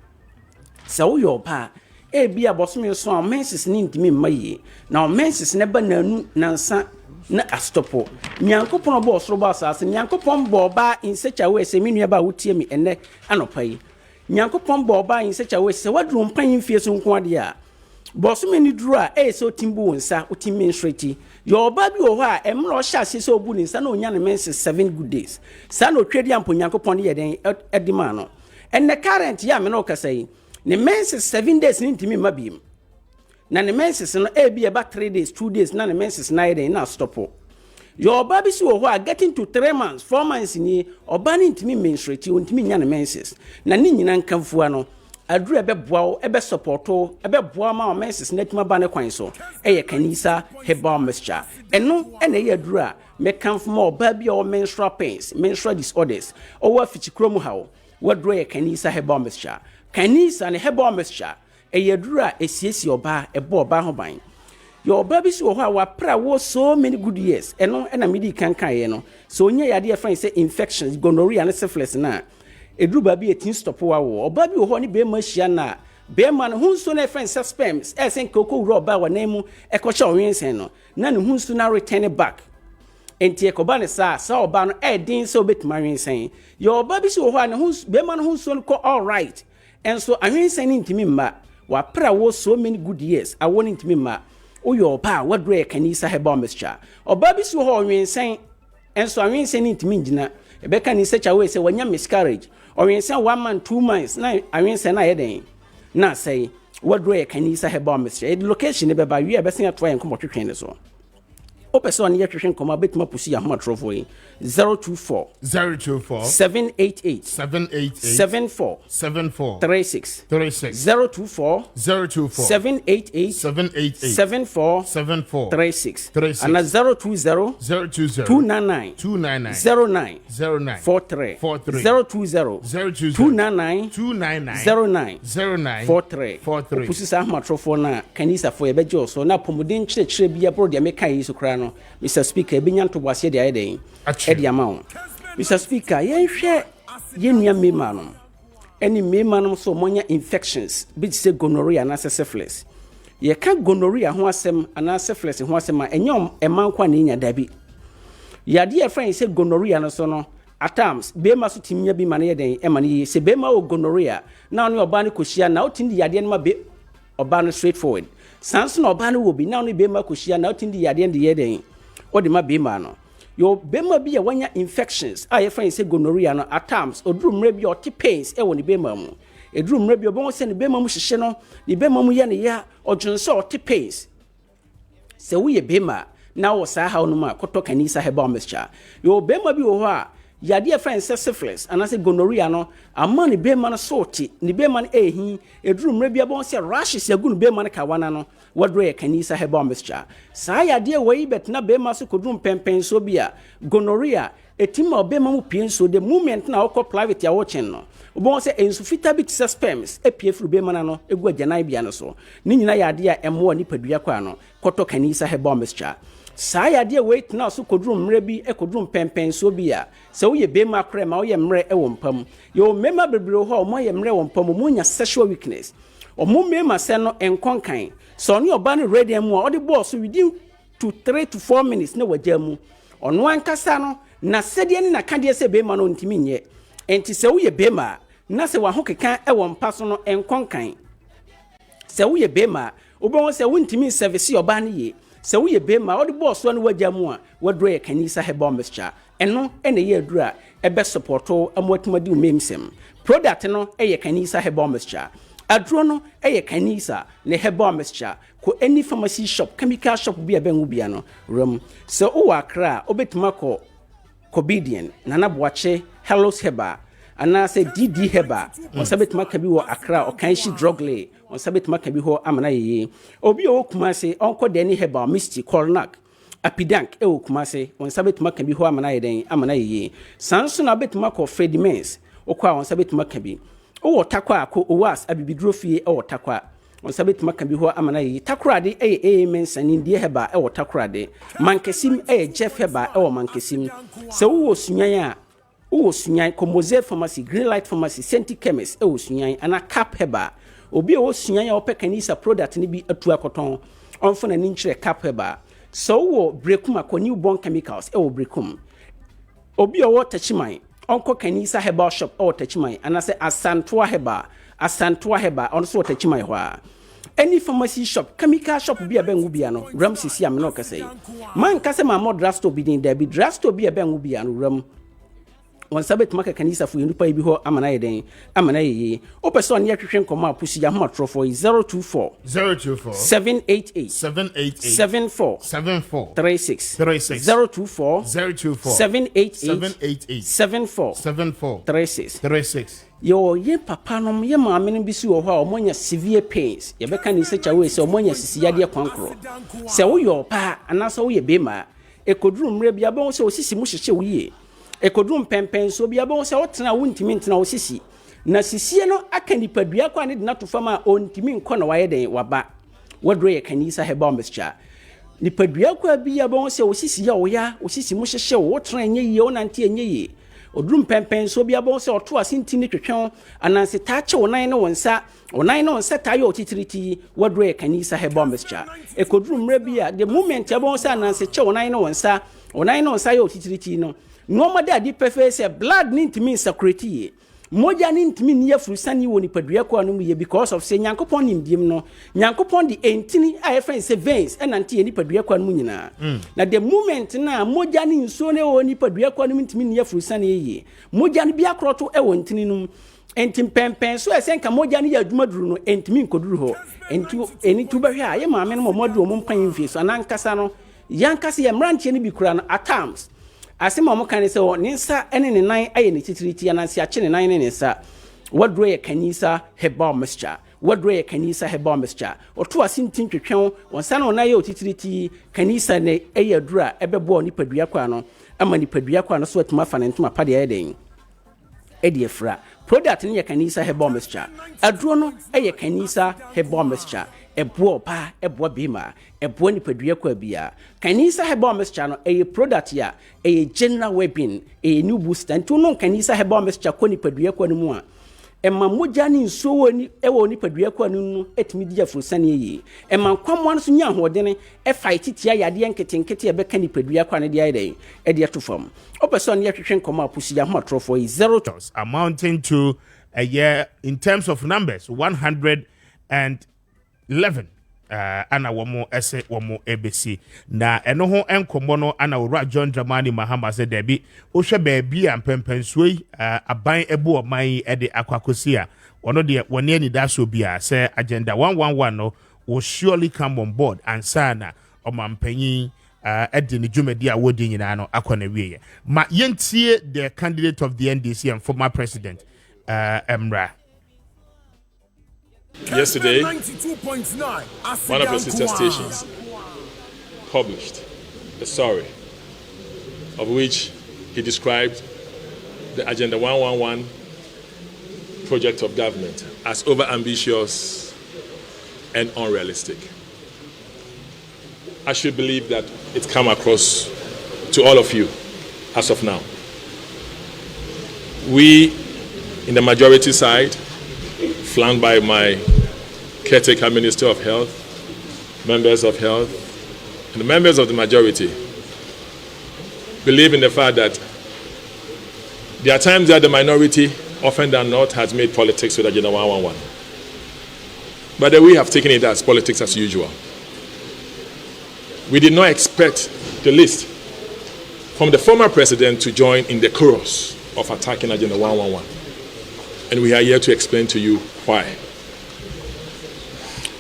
sa wo yo pa e bia bosome so menses ni ntimi maye na menses ne ba nanu nansa na astopo nyankopon bo osoro ba asase nyankopon bo ba in such a way se menua ba wotie mi enne anopai nyankopon bo ba in such a way se wadru mpan fie so nko ade a bosome ni duru a so timbu wonsa otimi nshreti yo ba bi wo ha emro hya se so obu ni nsa na onya ne menses 7 good days sa na otwedi ampo nyankopon ye den edima no enne current ya me no kasai ne menses 7 days ni ntimi mabiem na ne menses no be about 3 days 2 days na ne menses 9 days na stop your baby si wo ho getting to 3 months 4 months ni oba ni ntimi menstruate ontimi nya ne menses na ni nyina nkamfua no aduru ebe boa ebe supporto ebe boa ma menses na tima ba ne kwan so eye kanisa herbal mixture eno ene ye aduru a mekamfo ma oba bi o menstrual pains menstrual disorders o wa fichikromu hawo waduru ye kanisa herbal mixture kanisa ne herbal mixture eyedura esiesi oba ebo oba ho ban your baby si wo ho a wapra wo so many good years eno na medi kankan ye no so onye yade e friend say infections gonorrhea and syphilis na eduru ba bi etin stop wa wo oba bi wo ho ni be ma hia na be ma no hunso na friend say sperms sen koko wuro oba wa na mu ekosha onwensen no na ne hunso na return back enti ekoba ne sa oba no din so betima wensen your baby si wo ho a ne hunso be ma no hunso no all right and so anwensen ni ntimi mma wapra wo so many good years I want ntimi ma oyo pa wadre kanisa herbal mixture oba bi so ho onwensen enso anwensen ni ntimi ngina ebeka ni secha we say wanya miscarriage onwensen 1 month 2 months na anwensen na yeden na say wadre kanisa herbal mixture the location be ba wi ebesen ato yen komotwetwen ne so person ye twetwen koma betima pusi ya homa trofo yi 024 788 74 36 024 788 74 36 and 020 299 09 43 020 299 09 43 pusi sa homa trofo na kanisa fo ye bejo so na pomodin chire bia bro de meka yi so kra no Mr. Speaker binyan to wase de ayeden edi amount Mr. Speaker yenhwe yenua mema no eni mema no so monya infections bi say gonorrhea na syphilis ye ka gonorrhea ho asem ana syphilis ho asem enyom eman kwa na nya dabi yade e friend say gonorrhea no so no at times bema so timnya bi mane yeden e mane yi se bema o gonorrhea na no oba ne koshia na otindi yade no ma be oba no straightforward sans no oba no wo bi na no bema koshia na otindi yade de yeden o de ma bema no yo bema bi ya wanya infections a ye friend say gonorrhea no at times oduru mra bi oti pains e woni bema mu eduru mra bi obon se ne bema mu hyehye no ne bema mu ye ne ya odwonso oti pains se wo ye bema na wo sa ha no ma koto kanisa herbal mixture yo bema bi wo ho a yade a friend say syphilis and say gonorrhea no ama ne bema no sorti ne bema no ehi eduru mra bi obon se rashes ya gu ne bema no kawana no wadro ye kanisa herbal mixture sa yade we betna bema so kodum pempen so bia gonorrhea etima obema mu pien so the moment na okọ private ya watching no obon se ensufita bit sperms epie furu bema na no egu agyanai bia no so ni nyina yade a emo ni padua kwa no koto kanisa herbal mixture sa yade wait na so kodum mre bi ekodum pempen so bia se wo ye bema kra ma wo ye mre e wo mpam yo mema bebre ho mo ye mre wo mpam mo nya sexual weakness omo mema se no enkonkan so ni oba no ready mu o de boss within 3 to 4 minutes na wajamu ono ankasa no na sede ni na kade se bema no ntimi nye enti se wo ye bema na se wa hokeka e wo mpa so no enkonkan se wo ye bema obon se wo ntimi service oba ne ye se wo ye bema o de boss no wajamu a wadro ye kanisa herbal mixture ɛno ɛna yɛ adura ɛbɛ supporto amoatumadi umemsem product no ɛyɛ kanisa herbal mixture aduro no ɛyɛ kanisa ne herbal mixture ko any pharmacy shop chemical shop bi abengu bia no ram sɛ o akra obetuma ko Kobedian Nana Boache Hellos Heba anase DD Heba on sabet makabi wo akra o kanshi drogle on sabet makabi ho amana ye obi o kumase onko deni Heba Misty Cornac Apidank e o kumase on sabet makabi ho amana ye den amana ye sanso na bet mako Freddy Mens o kwa on sabet makabi o takwa ko owas abibidro fie e o takwa on sabet makabi ho amana ye takrade e mensani die Heba e o takrade mankesim e Jeff Heba e o mankesim se wo sunyan a wo sunyan Komoze Pharmacy Green Light Pharmacy Senti Chemist e wo sunyan ana Cap Heba obi wo sunyan a wo pekanisa product ni bi atu akoton on fona ni nkyere Cap Heba so wo brekum akọ newborn chemicals e wo brekum obi wo tachiman onko kanisa Heba shop e wo tachiman ana se Asantoa Heba on so tachiman ho a any pharmacy shop chemical shop bi abengu bia no ram sisi am no kase man kase ma mo drugstore bi din da bi drugstore bi abengu bia no ram on sabet maka kanisa fu yunupa bi ho amana ye den amana ye o person ne hwehwe nkoma apusi ya ho trofo 024 788 74 36 024 788 74 36 yo ye papa nom ye maame no bi si wo ho a omonya severe pains ye beka ni se chawe se omonya sisiyade kwankro se wo yo pa anasa wo ye bema ekoduru mre bia ba wo se osisi mu hyehye wo ye ekoduru pempen so bia ba wo se wo tena wo ntimi ntena wo sisi na sisie no aka nipadua kwa ne de nato fama ontimi nkọ na waye den waba wodro ye kanisa Herbal Mixture nipadua kwa bia ba wo se osisi ya wo ya osisi mu hyehye wo tena enye ye wo nante enye ye odrum pempen so bia bon se oto asinti ni twetwen ananse taache wonan ne wonsa tayo otitiriti wodro e kanisa Herbal Mixture ekodrum mra bia the moment ya bon se ananse che wonan ne wonsa yo otitiriti no no da di prefer se blood ni ntimi security moja ni ntimi ni afurusani woni padua kwa no ye because of se nyankopon nimdiem no nyankopon di entini a friend se veins enante ni padua kwa no nyina na the moment na moja ni nso ne woni padua kwa no ntimi ni afurusani ye moja ni bia kroto e won ntini no entim pempen so esenka moja ni adwuma duru no entimi nkoduru ho enti eni tubahwe a ye maame no modu mo mpan mfie so anankasa no yankasa ye mrantie ni bi kura no at times asema mo kan se wo ninsa ene ne nan aye ne titiriti anansi ache ne nan ne nsa wodro ye kanisa Herbal Mixture oto asintin twetwen wonsa na onaye otitiriti kanisa ne eye adura ebebo ni padua kwa no ama ni padua kwa no so atuma fa ne ntuma pade aye den edi efra product ne ye kanisa Herbal Mixture aduro no eye kanisa Herbal Mixture ebo pa ebo bima ebo ni padua kwa bia kanisa Herbal Mixture no eye product ya eye general weapon eye new booster ntu no kanisa Herbal Mixture ko ni padua kwa no mu a emma moja ni nso woni ewo ni padua kwa no etimi dia furusane yi emma kwamwa no so nya hodene e fight tia yade nketenkete e beka ni padua kwa no dia ide e dia to fam o person ya hwehwe nkoma apusi ya ho trofo 0 amounting to a year in terms of numbers 111 ana womo ese womo ABC na eno ho enkomo no ana wura John Dramani Mahama se debi o hwe baabi a mpempensuoi aban ebu oman ede akwakosi a ono de woni ani da so bia se agenda 111 no will surely come on board and sana omampanyin edi ni dwumadi a wodi nyina no akona wiye ma yentie the candidate of the NDC and former president Emra. Yesterday, 92.9 one of your sister stations published a story of which he described the Agenda 111 project of government as over-ambitious and unrealistic. I should believe that it's come across to all of you as of now. We, in the majority side, flanked by my caretaker Minister of Health, members of health, and the members of the majority, believe in the fact that there are times that the minority, often than not, has made politics with Agenda 111. But we have taken it as politics as usual. We did not expect the list from the former president to join in the chorus of attacking Agenda 111. And we are here to explain to you why.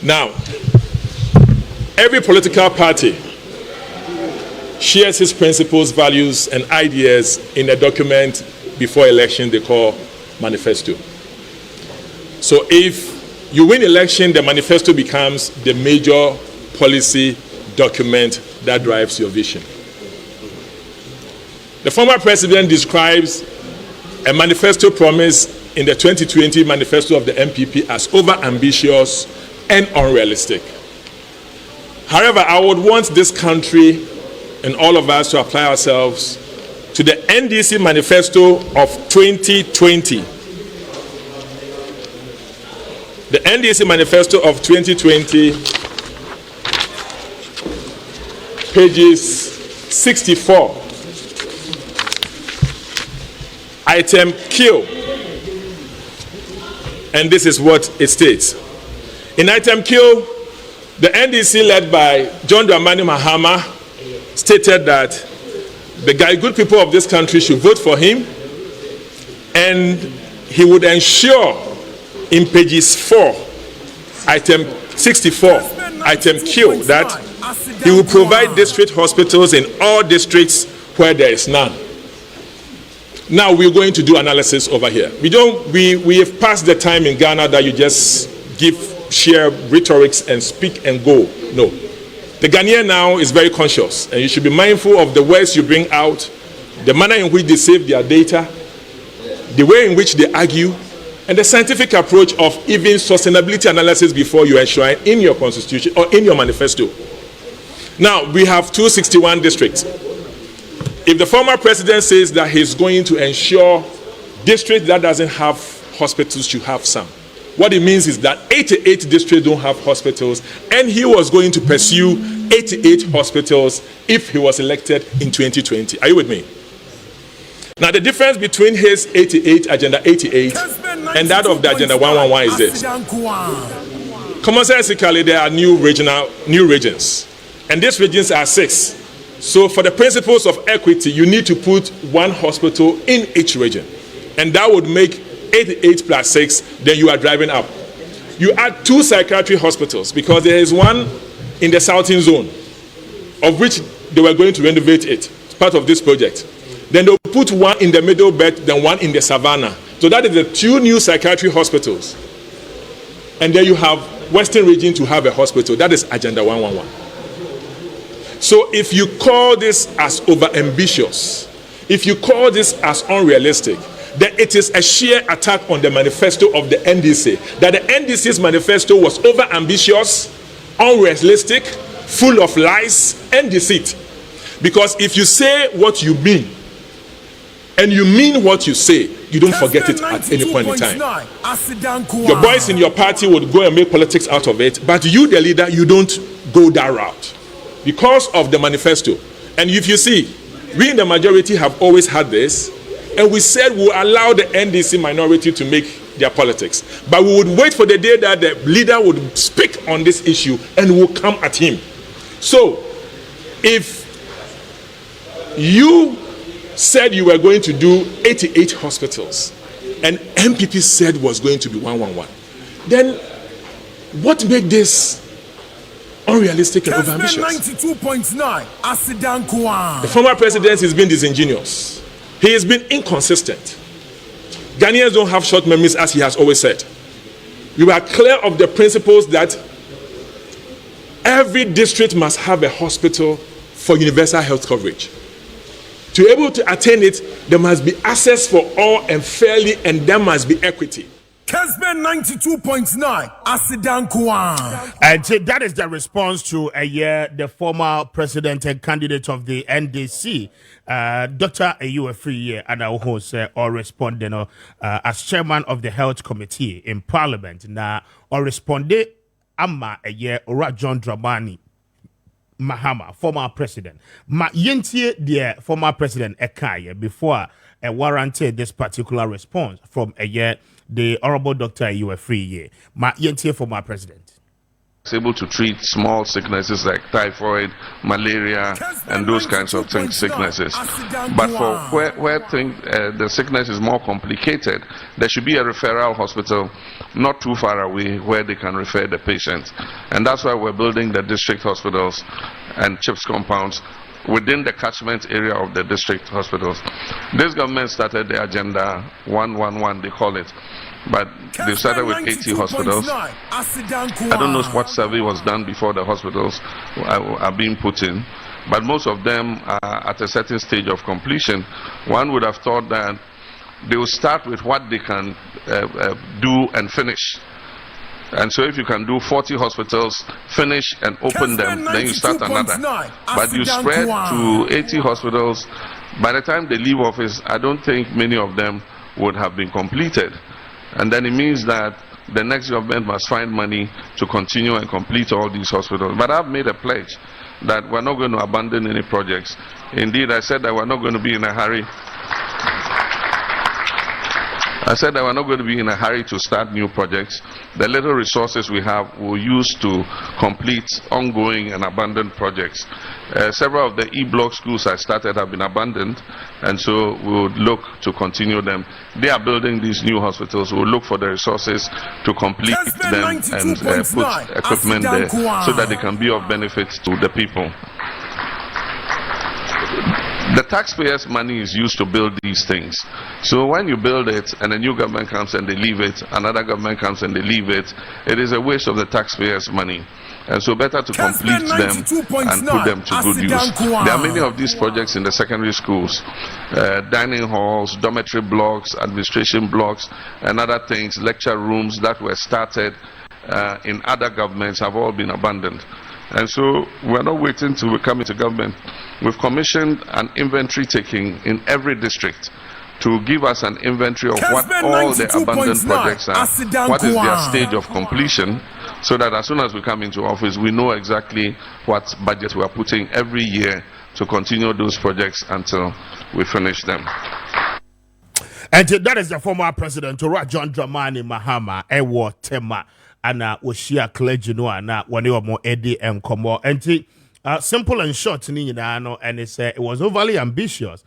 Now, every political party shares its principles, values, and ideas in a document before election they call manifesto. So if you win election, the manifesto becomes the major policy document that drives your vision. The former president describes a manifesto promise in the 2020 manifesto of the MPP as over-ambitious and unrealistic. However, I would want this country and all of us to apply ourselves to the NDC manifesto of 2020. The NDC manifesto of 2020, pages 64. Item Q. And this is what it states. In item Q, the NDC led by John Dramani Mahama stated that the good people of this country should vote for him, and he would ensure in pages 4, item 64, item Q, that he will provide district hospitals in all districts where there is none. Now we're going to do analysis over here. We have passed the time in Ghana that you just share rhetorics and speak and go. No. The Ghanaian now is very conscious, and you should be mindful of the words you bring out, the manner in which they save their data, the way in which they argue, and the scientific approach of even sustainability analysis before you enshrine in your constitution or in your manifesto. Now, we have 261 districts. If the former president says that he's going to ensure districts that doesn't have hospitals should have some, what it means is that 88 districts don't have hospitals, and he was going to pursue 88 hospitals if he was elected in 2020. Are you with me? Now, the difference between his 88, Agenda 88, and that of the Agenda 111 is this. Commonsensically, there are new regions, and these regions are 6. So for the principles of equity, you need to put one hospital in each region, and that would make 88 plus 6, then you are driving up. You add 2 psychiatry hospitals because there is one in the southern zone, of which they were going to renovate it. It's part of this project. Then they'll put one in the middle belt, then one in the savannah. So that is the 2 new psychiatry hospitals. And then you have Western region to have a hospital. That is Agenda 111. So if you call this as over-ambitious, if you call this as unrealistic, then it is a sheer attack on the manifesto of the NDC. That the NDC's manifesto was over-ambitious, unrealistic, full of lies and deceit. Because if you say what you mean, and you mean what you say, you don't forget it at any point in time. Your boys in your party would go and make politics out of it, but you, the leader, you don't go that route because of the manifesto. And if you see, we in the majority have always had this, and we said we'll allow the NDC minority to make their politics. But we would wait for the day that the leader would speak on this issue and we'll come at him. So, if you said you were going to do 88 hospitals and MPP said was going to be 111, then what made this unrealistic and overambitious? 92.9. The former president has been disingenuous. He has been inconsistent. Ghanaians don't have short memories, as he has always said. We were clear of the principles that every district must have a hospital for universal health coverage. To be able to attain it, there must be access for all and fairly, and there must be equity. Kessben 92.9 Asidankwa. And that is the response to the former president and candidate of the NDC, Dr. Ayuafri, and our host, or responding as chairman of the health committee in parliament. Now, or responded, Amma Ora John Dramani Mahama, former president. Ma yentie the former president Ekaya before warranted this particular response from the Honorable Dr. Ayuafri. Ma yentie former president. is able to treat small sicknesses like typhoid, malaria, and those kinds of sicknesses. But for where the sickness is more complicated, there should be a referral hospital not too far away where they can refer the patient. And that's why we're building the district hospitals and CHIPS compounds within the catchment area of the district hospitals. This government started the Agenda 111, they call it. But they started with 80 hospitals. I don't know what survey was done before the hospitals are being put in, but most of them are at a certain stage of completion. One would have thought that they will start with what they can do and finish. And so if you can do 40 hospitals, finish and open them, then you start another. But you spread to 80 hospitals. By the time they leave office, I don't think many of them would have been completed. And then it means that the next government must find money to continue and complete all these hospitals. But I've made a pledge that we're not going to abandon any projects. Indeed, I said that we're not going to be in a hurry. I said that we're not going to be in a hurry to start new projects. The little resources we have we'll use to complete ongoing and abandoned projects. Several of the E-block schools I started have been abandoned, and so we would look to continue them. They are building these new hospitals. We'll look for the resources to complete them and put equipment there so that they can be of benefit to the people. The taxpayers' money is used to build these things. So when you build it and a new government comes and they leave it, another government comes and they leave it, it is a waste of the taxpayers' money. And so better to complete them and put them to good use. There are many of these projects in the secondary schools. Dining halls, dormitory blocks, administration blocks, and other things, lecture rooms that were started in other governments have all been abandoned. And so we're not waiting till we come into government. We've commissioned an inventory taking in every district to give us an inventory of what all the abandoned projects are, what is their stage of completion, so that as soon as we come into office, we know exactly what budget we are putting every year to continue those projects until we finish them. And that is the former president, John Dramani Mahama, Ewo Tema. Ana Oshia clergy no ana one or more Eddie and Como. And simple and short, and it's it was overly ambitious.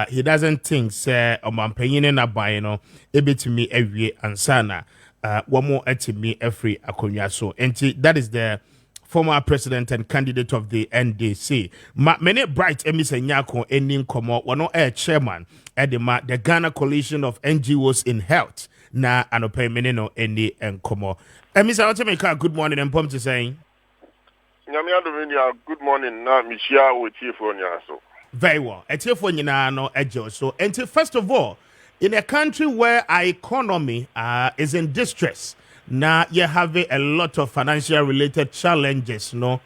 He doesn't think say Omampayine na bayino ebetimi every ansana one more etimi every akonya so. And that is the former president and candidate of the NDC. Many bright emis nyako ending Como one air chairman at the Ghana Coalition of NGOs in Health. Na anope meneno endi enkomo. Mr. Otemeka, good morning and pom to saying. Good morning. Na Michia with you for so. Very well. Etiefo no ejo so. And first of all, in a country where our economy is in distress, now you have a lot of financial related challenges, no?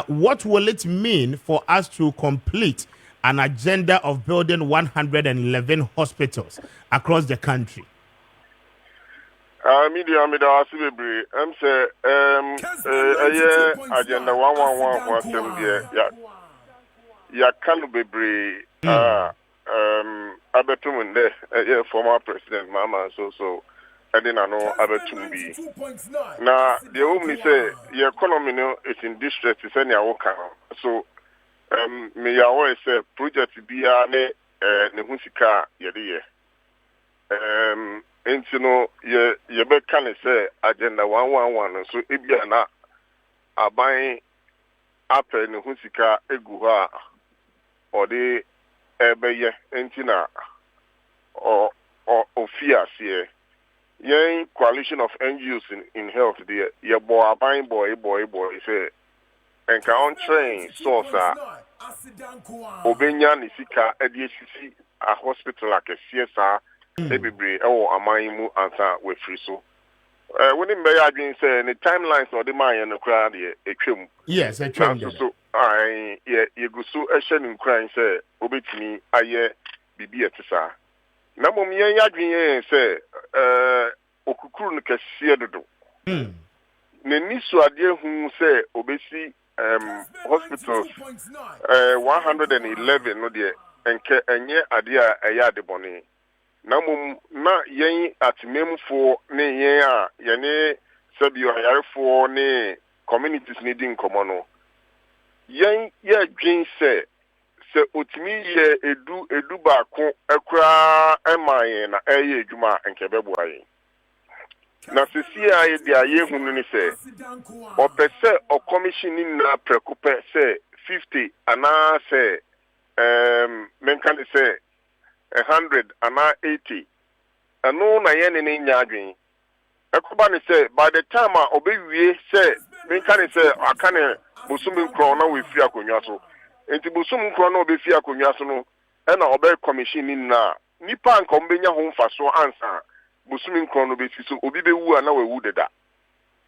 What will it mean for us to complete an agenda of building 111 hospitals across the country? Media Asibri, say agenda 111 ya can be abetum de former president Mama so I didn't know abetum be. Now the only say the economy no is in distress is any worker. So me always say project be ne husika yede and you know, you be can say agenda 111. So if you are not buying up in Husika Eguha or the Ebeye Entina or Fias here, young coalition of NGOs in health, the your boy buying boy say, and can train source Obenya Nisika ADHC a hospital like a CSR. Everybody, amaimu answer we free so. When him be arguing say the timelines or the man in the crowd here, yes, I try. So I you go so in crying say obetimi aye bibi etisa. Na mom yen arguing say okukuru no kase dodo. Ne niso ade hu say obesi hospitals 111 no de enke enye ade a eya de boni. Na yen at memfo ne yen a yene sabio ayarefo ne communities needing komono yen ye dwen se otimi ye edu ba ko ekra emaye na eye adwuma nkebebo aye na sisi aye dia ye hunu ni se opese o commission ni na preocupe se 50 ana se menkan se 100 ana 80 anu na ye ne nya adwen ekoba ni se by the time obewie se menkan se akane busumi nkro na we fi akonwa so enti busumi nkro na obefi akonwa so no na obe commission ni na nipa nka mbenya ho mfaso ansa busumi nkro no besi so obi bewu na wewu deda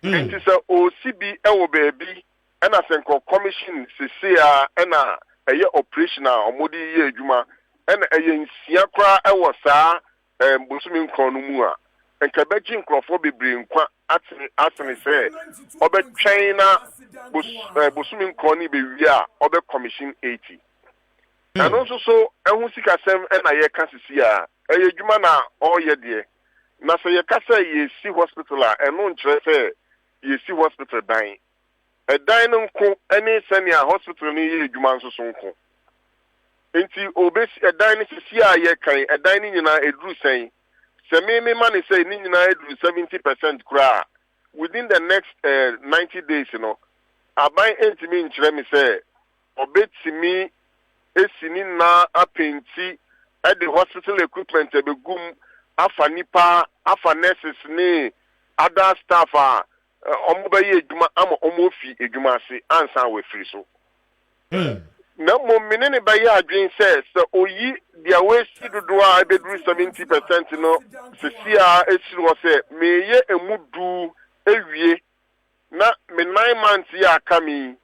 enti se OCB ewo beebi na senko commission sisia na eye operational omodi ye adwuma na eye nsia kra ewo saa busumi nkro no mu a enka beji nkrofo bebre nkwa atene se obe trainer busumi nkro ni bewi a obe commission 80 and also so ehun sikasem na ye kasisi a eye adwuma na oye de na so ye kasa ye si hospital a eno nkyere se ye si hospital dan dan no nko ene senia hospital ni ye adwuma nso so nko enti obesi dan ni sisi a ye kan dan ni nyina eduru sen se me man say ni nyina eduru 70% kra within the next 90 days aban entimi nkyere me say obetimi esini na apenti at the hospital equipment ebegum afa nipa afa nurses ni other staff omo baye edwuma ama omo fi edwuma ase ansa we free so na mo menene baye adwen se oyi dia we si dodo a ebedru 70% no sesia esiro se meye emudu ewie na me 9 months ya kami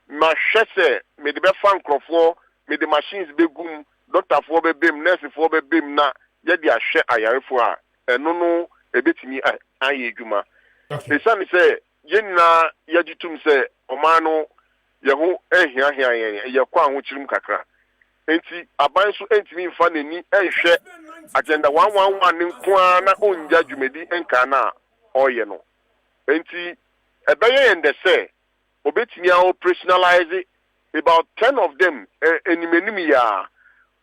ma hwese me de be fa nkrofo me de machines begum doctor for bebem nurse for bebem na ye de ahwe ayarefo a eno no ebetimi aye adwuma esani se ye na ye gitum se omano ye ho ehia ye kwa ho chirim kakra enti aban so entimi mfa nani ehwe agenda 111 ne nkoa na onja dwumedi enka na oye no enti ebeye ende se obetimi a operationalize about 10 of them enimeni ya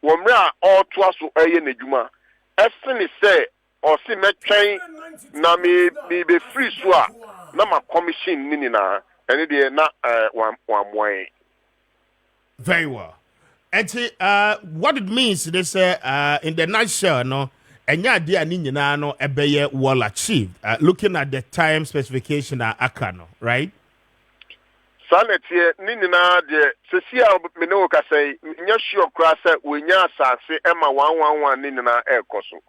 womra all twaso eye n'adwuma esene se o si metwen na me be free so a na ma commission ni na ene de na one. Very well. And what it means they say in the nutshell no enya de ani nyina no ebeye well achieved looking at the time specification akano, right? Sanity ninina de sesia me no ka say nya sure kra say wenya asase ema 111 ninina ekoso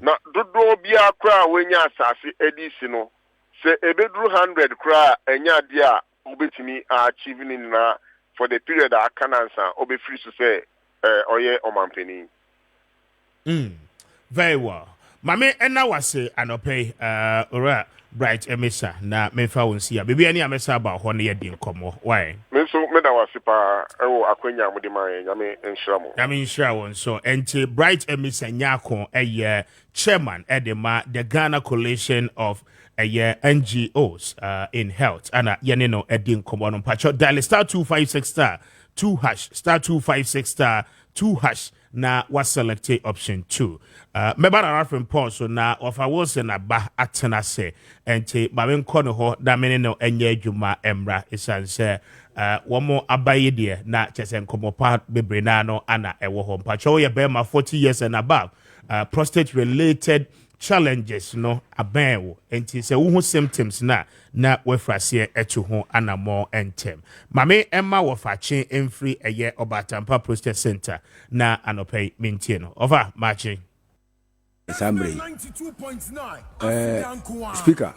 na dodo bia kra wenya asase edisi no se ebedru 100 kra enya de a obetimi achieve ninina for the period akanansa obe free so say oye omampeni. Very well. Mame ena wase anope ora Bright Emisa na mefa wonsia bebi ani amesa about ho na ye din komo why me so me da wase pa ewo akwanya mudi man nyame enhiramo nyame nhira won so enti Bright Emisa nyako eye chairman edema the Ghana Coalition of NGOs in health ana yene no edin komo no pacho dial star 256 star 2 hash star 256 star 2 hash na was selected option 2. Meba na rafin pon so na of a was na ba atena se enti ba men kono ho da mene no enye adwuma emra isan se wo mo abaye de na chese nkomo pa bebre na no ana ewo ho mpacho ye be ma 40 years and above prostate related challenges no abenwo enti se wo symptoms na wefrase etu ho anamo entem mame emma wofache emfri eye Obatampa prostate center na anopai mentie no over Maakye Assembly speaker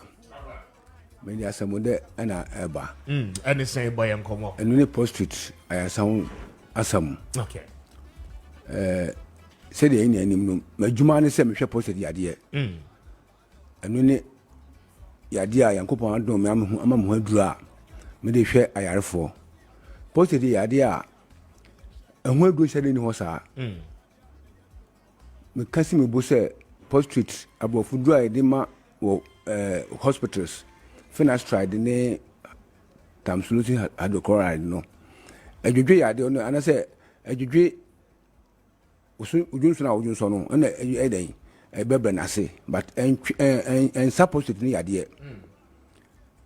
many asamunde ana eba any say boy enkomo enu ne prostate ayasan asam okay said the Indian Majuma and Sem posted the idea. And when the idea Yankopon among who draw, may they share I are for. Posted the idea, and where do said in Hosa? Casimir Busse post-treat about food dry dema or hospitals. Finance tried the name tamsulosin hydrochloride no adwudwe yade no ana sɛ adwudwe udunso na udunso no na eden bɛbrɛ nase but en supposed ni yade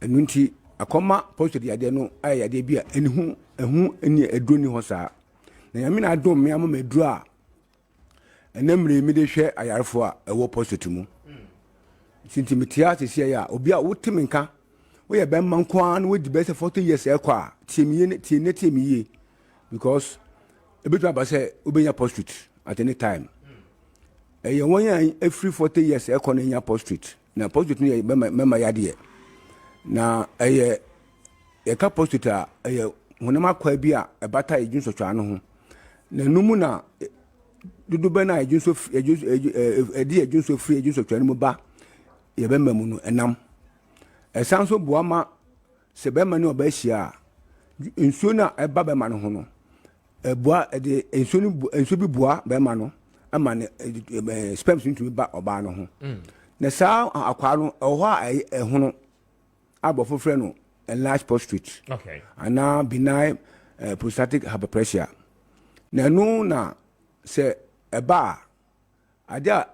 enu nti akɔma posted yade no ay yade bi a enhu eni eduro ni ho saa na yame na adom me ama meduro a enamre mi de hwɛ ayarefo a ɛwɔ posted mu sinti metia sisi ya obi a wotimi nka wo ye bɛmma nko an wo di bɛsɛ 40 years ɛkɔ a tiemiye because ebetu abasɛ obenya posted at any time one year every 40 years ɛkɔ na nya posted na posted no ye mema yade na ye ka posted a honam akwa bi a ɛbata ejunso twa no ho na numu na dudu bɛ na ejunso free ejunso twa no mu ba ye bɛma mu no enam ɛsan so boama se bɛma ne oba hia nsuo na ɛba bɛma no ho no ɛboa ɛde nsuo bi boa bɛma no ama ne sperms ntumi ba oba no ho na saa akwa no ɛhɔ a ɛhono abɔfo frɛ no enlarged prostate okay ana benign prostatic hyperplasia na no na se eba ade a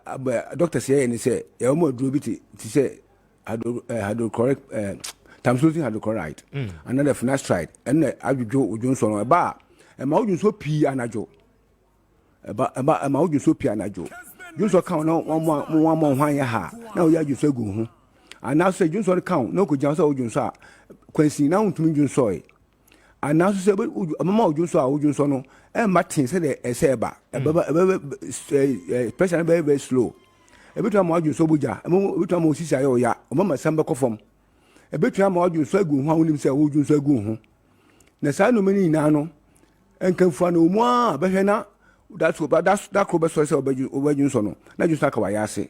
doctor say ni say e mo aduro bi ti say hydrochloric tamsulosin hydrochloride another finasteride and adwudwo odwonso no eba e ma odwonso pii anajo eba ma odwonso pii anajo dwonso kan na mo hwan ya ha na o ya dwonso agu ho ana so dwonso kan na ko janso odwonso a kwansi na untumi dwonso e ana so se mama odwonso a odwonso no e matin se de eseba pressure very slow ebetu ama odwonso buja ebetu ama osisi ayo ya mama samba kofom ebetu ama odwonso agu ho awonim se odwonso agu ho na sa no mani na no enkamfu na omu a behwe na that krobe so se obadwonso no na dwonso aka wa ya ase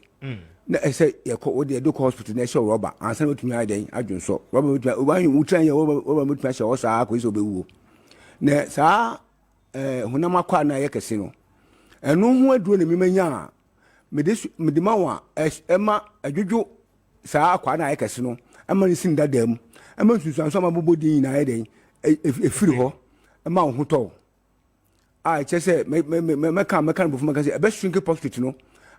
na ese yeko wo de hospital na show rubber ansa na otumi aden adwonso rubber otumi oban utran ye rubber otumi ahye wo saa ko iso bewuo na saa honam akwa na ye kese no eno ho aduro na mimanya mede ma wa ema adwodwo saa akwa na ye kese no ema ni sin dadam ema nsusu so ma bobodi na ye den efiri ho ema ho to a chese me kan bofu maka se ebe shrink prostate no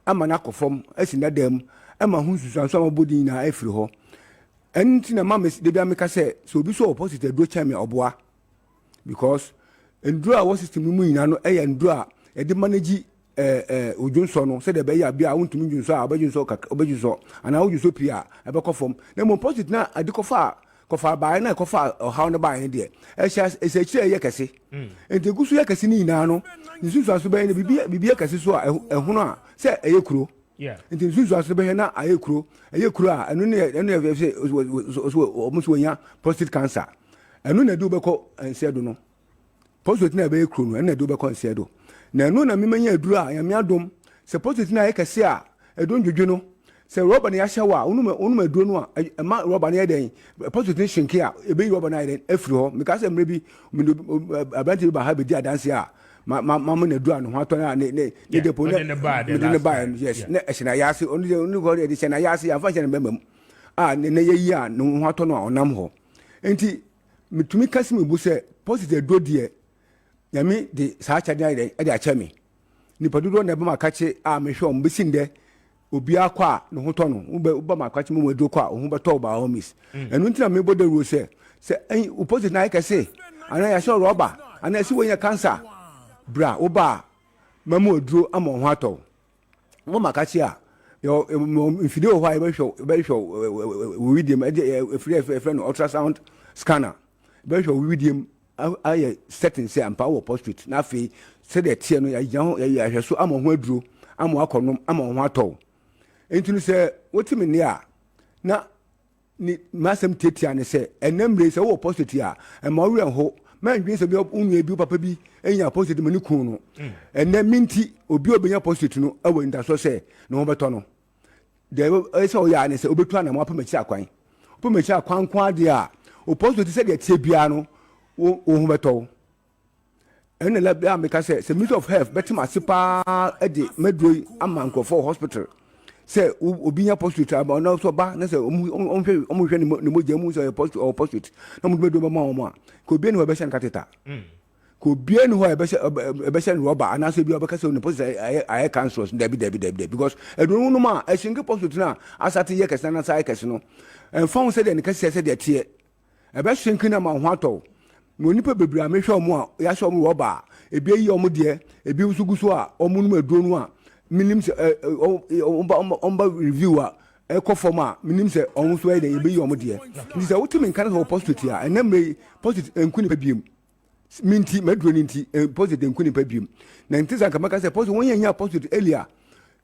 ama na akofom asina dam ama hu susu anso amabodi na afiri ho enti na mama de bia meka se so obi so opposite aduro chame oboa because enduro a wo system mu nyina no eya enduro a e de manage odwonso no se de be ya bia wontumi dwonso a obedwonso ana wodwonso pia e be kofom na mo opposite na adikofa kofa bae na kofa how no bae de e chire ye kese enti gusu ye kese ni nyina no nsusu aso bae na bibia kese so a ehono a se eye kuro enti nsusu aso bae na eye kuro a enu ne se omuso nya prostate cancer enu na do be ko ensedo no prostate na be kuro no enu na do be ko ensedo na enu na memanya aduru a ya miadom se prostate na ye kese a edon dwodwo no se rubber na ya hyewa onum aduro no a ma rubber na ya den prostate shinki a ebe rubber na ya den afiri ho because emre bi abanti ba ha be di adanse a ma na aduro no ho ato na ne depo ne ba yes na ehina yase onu go de ehina yase afa hye na bemam a ne yeyi a no ho ato no a onam ho enti mitumi kasi me bu se prostate aduro de yami de saa chade na de achame ni padudo na be makache a mehwe o mbesinde obi akwa no ho to no uba makwachi mu edo kwa ho beto ba homies enu ntina me bodo ru se opposite na ikese ana ya show rubber ana si wonya cancer bra oba mamu oduro ama ho ato mo makachi a yo video why be show video free no ultrasound scanner be show video aye setting say ampa wo prostate na afi se de tie no ya hweso ama ho aduro ama akonom ama ho ato enti se wotimi ne a na ni masem tetia ne se enemre se wo prostate a ma wure ho mandwin se bi unu bi papa bi enya prostate mani kun no ene minti obi obenya prostate no awo ndaso se no ho beto no de se o ya ne se obetu na mo apamachi akwan apamachi akwan kwa de a o prostate se de tie bia no o ho beto ene la bia me ka se ministry of health betima sipa e de medroi ama nkofo hospital say obinya prostitute about no so ba na say hwe ni mo jamu say prostitute na mo do ma omo ko bi ni ho be shan kateta ko bi ni ho be shan rubber ana so bi obeka say no prostitute aye cancers debi because edun no ma a shinge prostitute na asate ye kese na sai kese no en fon say de ne kese say de tie e be shinke na ma ho ato no nipa bebra me hwe omo a ya hwe omo rubber ebi yi omo de ebi usuguso a omo no aduro no a minim se omba reviewer eko forma minim se on so dey be yom de ndi se wotimi kan ho prostitute a enam me prostitute enkuni pa biem minti maduro ninti prostitute enkuni pa biem na ntiza kan maka se prostitute won yanya prostitute earlier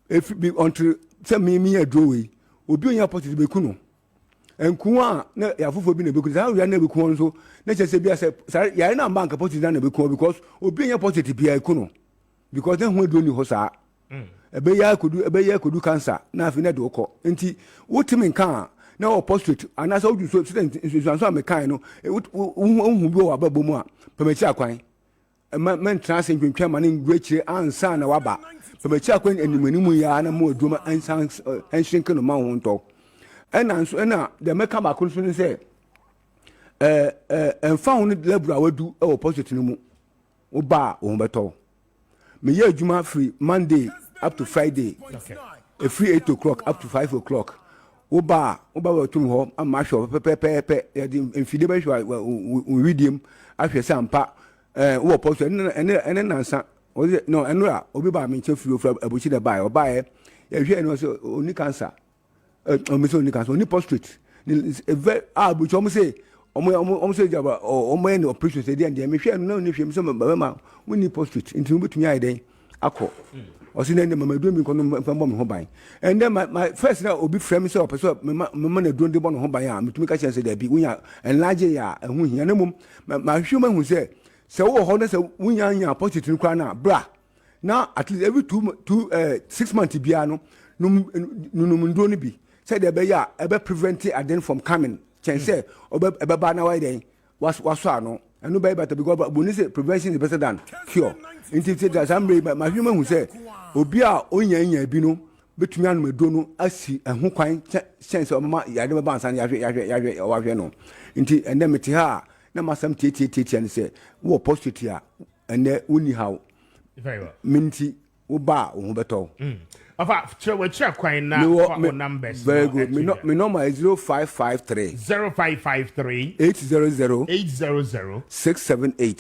if be until se me aduro we obi onya prostitute be kuno enku a na ya fofo bi na be kuno sa ya na be kuno so na chese bia se ya na bank prostitute na be kuno because obi onya prostitute bia kuno because then ho aduro ni ho sa ebe ya kodu cancer na afi na de okọ nti wotimi nkan na o prostitute anasa odu so student so amekan no hu bi o ababo mu a pamachi akwan men trans ntwentwa ma ne ngwechire ansa na waba pamachi akwan animanimu ya na mo aduma ansan enshinke no ma ho nto ena de meka ba kun so ne se enfa hu ne labura wadu o prostitute no mu wo ba o beto me ye adwuma free Monday up to Friday. Okay. A free 8 o'clock up to 5 o'clock. Oba wa tum ho am show pe in fidebe show we read him after sampa wo post ene nansa no enura obi ba me free abuchi da buy oba e hwe eno so oni cancer me so oni cancer oni prostrate very abuchi omo say omo say jaba omo any operation say dey me hwe eno na oni hwe me so ma we need prostrate into betumi ai den akọ osina ne mama do mi kono mfambo me ho ban and then my first na obi frame say opeso mama na do ndebo no ho ban a metumi ka chance da bi wunya enlarge ya ehu hia na mum ma hwema hu say wo ho na say wunya nya positive kwa na bra na at least every 6 months bia no ndo no bi say da be ya ebe prevent it from coming chance ebe ba na why then waso ano enu be better because but say prevention is better than cure into say that some my human who say obi a onya bi no betumi anu medo no asi ehu kwan chance o mama ya de ba ansan ya hwe no nti ene meti ha na masam tie ne say wo positive a ene uni how very well minti wo ba wo beto Afa we check kwan na for numbers. Very good. Me number is 0553 800 678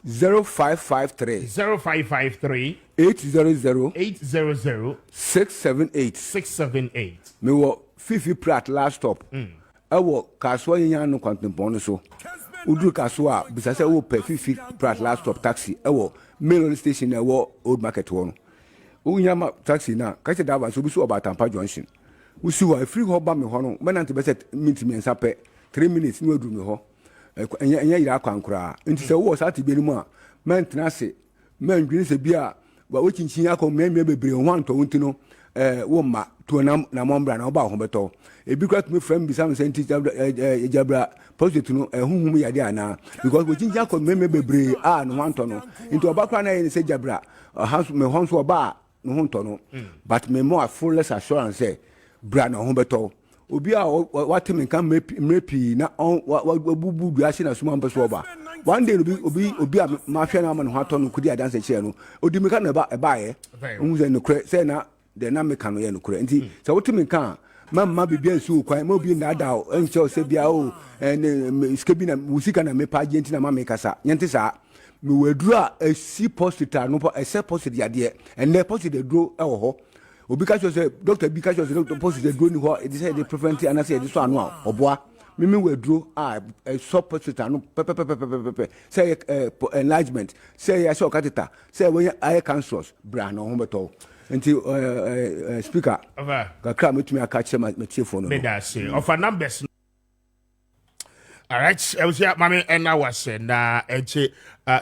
0553 800 678 me wo fifi prat last stop ewo kaswa yin anu kwantempon so udu kaswa bisa se wo pe fifi prat last stop taxi ewo main station ewo old market one unyama taxi na kache dava so bisu obatampa junction usi wa free ho ba me ho no menante be set minti me nsape 3 minutes ni wadu me ho enya ira kwankura nti se wo sati bi ni mu a maintenance man dwin se bia wa wo chinchin akọ mmemme bebre ho anto wonti no wo ma to na mombra na oba ho beto ebi kwa me frame bi sam senti jabra positive no huhum ya de ana because wo chinchin akọ mmemme bebre no anto no nti oba kwa na ye se jabra house me ho so oba no ho nto no but me more fullest assurance say bra na ho beto obi a watemi kan mrepi na wabubu du ase na suma mpeso oba one day obi a ma hwe na ma no hato no kudi adanse che no odi me kan na ba ye unze no kre say na de na me kan no ye no kre nti so wotemi kan mamma bibia nsu kwan ma obi na da o enche se bia o skebi na musika na me pa agenti na ma me kasa nyente sa me wadura si hospital no po ese hospital yade ene hospital dro e wo ho obi ka say doctor bi ka say doctor hospital dro ni ho e say dey prevent and say dey so anu a oboa me waduro sub hospital no pe say enlargement say ya shock catheter say when eye cancers bra no ho beto nti speaker ka kra metumi aka che ma tiefo no me da say of numbers. All right, I was here, Mami, and I was na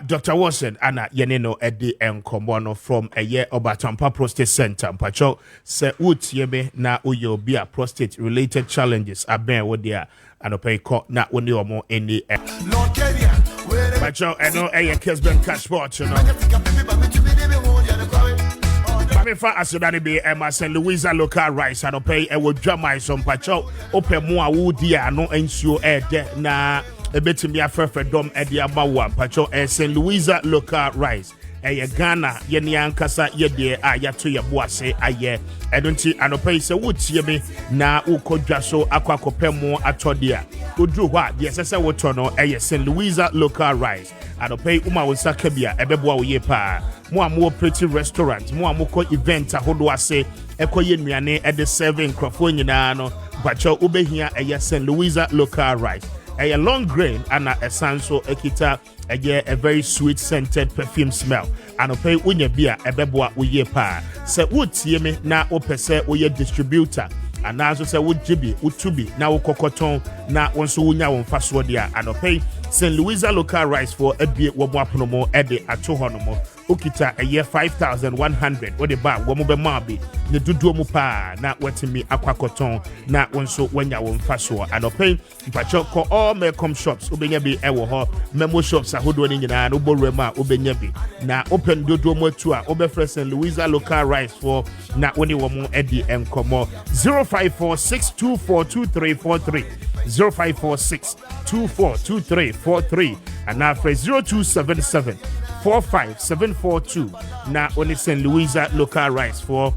Dr. Watson, Anna Yenino Eddie and Kombono from a year Obatampa Prostate Center. Pacho se would yebe na uyo be a prostate related challenges. A bear with their and pay court not when you are more in the air. Pacho, I know a Kessben cash sport, you know. me fa asodani be Emma St. Louisa local rice and pay e wo dwamai some pacho open mo a wo di ano ensuo de na ebetimi afrefe dom e di amawa pacho St. Louisa local rice eye Ghana ye ni ankasa ye de a yato ye boase aye edonti anopai se wotie me na ukodwa so akwakopemo atode a oduru hɔ a de sese woto no eye St. Louisa local rice anopai uma wosa kabia ebeboa wo ye pa mo amo pretty restaurant mo amoko event ahodo ase ekoye nnuane e de serving crofo nyina no bacho ubehia eye St. Louisa local rice a long grain and a sanso ekita a very sweet scented perfume smell and pay unya beer a beboa uye pa se wood me na opese uye distributor and also say wood jibi utubi na ukokoton na onso unya wonfaso dia and pay St. Louisa local rice for a bie womoaponomo ede atohonomo ukita a year 5,100 what the ba womo be mabi ne duduo mu pa na watimi akwakoton na onso wanya wonfaso and pay mpacho ko all Melcom shops ubenya bi ewo ho memo shops ahodo ni nyina no borema ubenya bi na open duduo mu atu a obefre St. Louisa local rice for na woni womo edi enkomo 0546242343 0546242343 and now for 0277 45742 na only St. Louisa local rice for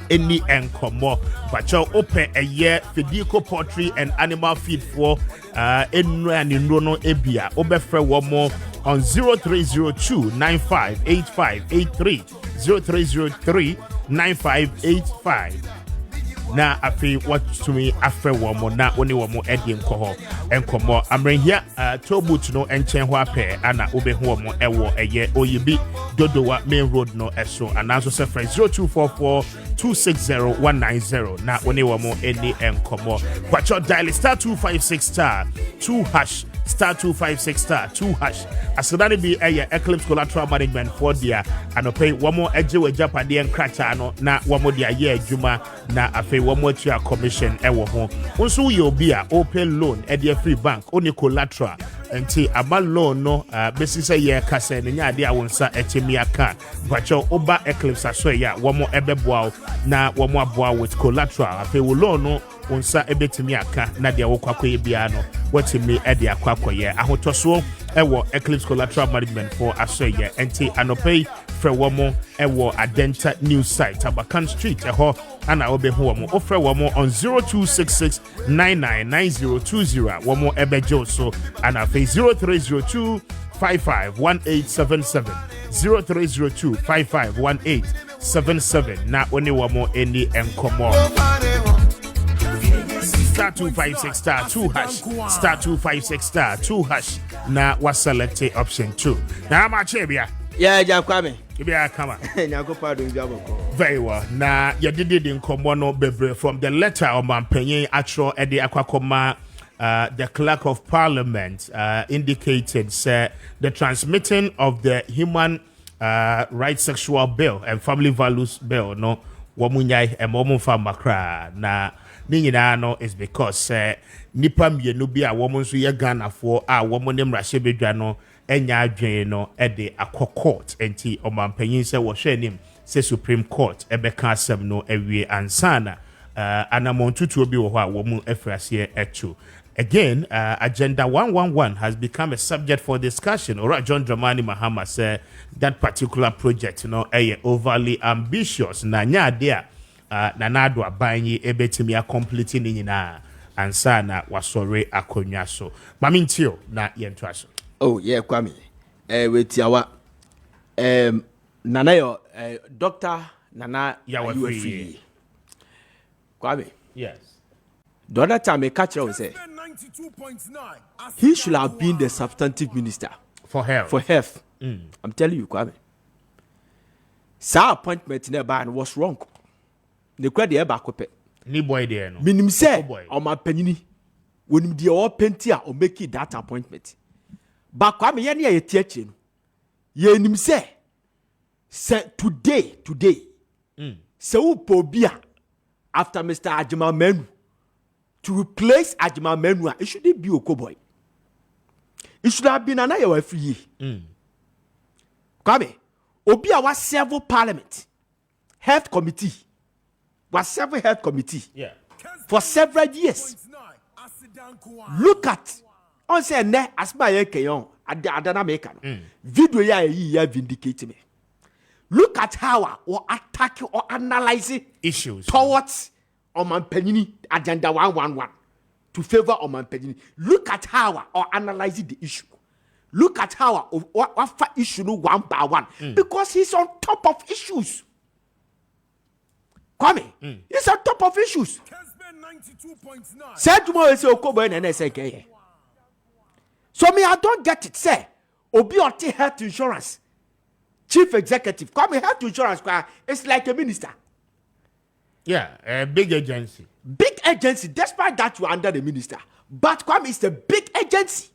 any enkomo bacho open a year Fidico poultry and animal feed for no ebia obefre womo on 0302 958583 0303 9585 na afi what to me afre womo na oni womo edi enkomo amrehia tobut no enchen ho ape ana obehu womo ewo eye oyibi dodowa main road no eso anaso se 0244 260190 na oni womo eni enkomo kwacho dial star 256 star 2 hash star 256 star 2 hash asodani bi eye Eclipse collateral management for dia anopay womo eje we japade enkracha no na womo dia ye adwuma na afei womo atua commission ewo ho nso ye obi a open loan e dia free bank oni collateral enti aba loan no besi se ye kase ne nya ade a wonsa etemi aka bacho oba Eclipse aso ya womo ebeboa na womo aboa with collateral afei wo loan no onsa ebetimi aka na dia wokwakoye bia no watimi ede akwakoye ahotoso ewo Eclipse collateral management for asoye enti anopay frɛ wɔn ɛwɔ Adenta news site Abakan Street ɛhɔ ana obehu wɔn ofrɛ wɔn on 0266999020 wɔn ɛbɛgye so ana afei 0302 551877 0302 551877 na oni wɔn eni enkomo star 256 star 2 hash star 256 star 2 hash na was select option 2 na Maakye bia yeah Kwame bia kama nyakopa do bia boko very well na you did nkomo no bebre from the letter of Mampenyin atro ede akwakoma the clerk of parliament indicated say the transmitting of the human rights sexual bill and family values bill no womunyai emomufa makra na ni nyina no is because nipa mienu bi a womo nso ye Ghana for a womo ne mrahye bedwa no enya adwen no e de akọ court enti omampanyin se wo hwe nim se Supreme Court ebeka asem no ewie ansana anamontutu bi wo ho a womo afrase etu again agenda 111 has become a subject for discussion. Ora John Dramani Mahama said that particular project overly ambitious na nya dia na nado abanyi ebetimi complete ni nyina ansa na wasore akonwa so mami ntio na yento aso. Oh yeah Kwame wetiawa nana yo Dr. Nana Yawafi Kwame. Yes. The other time I catch her say he should have been the substantive minister for health. I'm telling you Kwame, sa appointment nearby was wrong. The credit eba kope. Ni boy there no. Minim say o ma panini. Wonim de o pentia o make that appointment. Ba Kwame ye na ye tietche no. Ye nim say today. Se wo pobia after Mr. Ajima Menu to replace Ajima Menu, it shouldn't be Okoboy. It should have been another way free. Kwame, Obia was several parliament. health committee. Was several health committee. Yeah. For several years. Look at on say ne asma ye keyon adana make video ya vindicate me. Look at how or attack or analyze issues towards Oman Penini agenda 111 to favor Oman Penini. Look at how or analyze the issue. Look at how what issue one by one because he's on top of issues. Kwame, he's on top of issues. Kessben 92.9. Say tomorrow say Okobo and NSK. So me, I don't get it. Say Obi Oti Health Insurance Chief Executive. Kwame Health Insurance it's like a minister. Yeah, a big agency. Big agency. Despite that, you are under the minister, but Kwame is a big agency.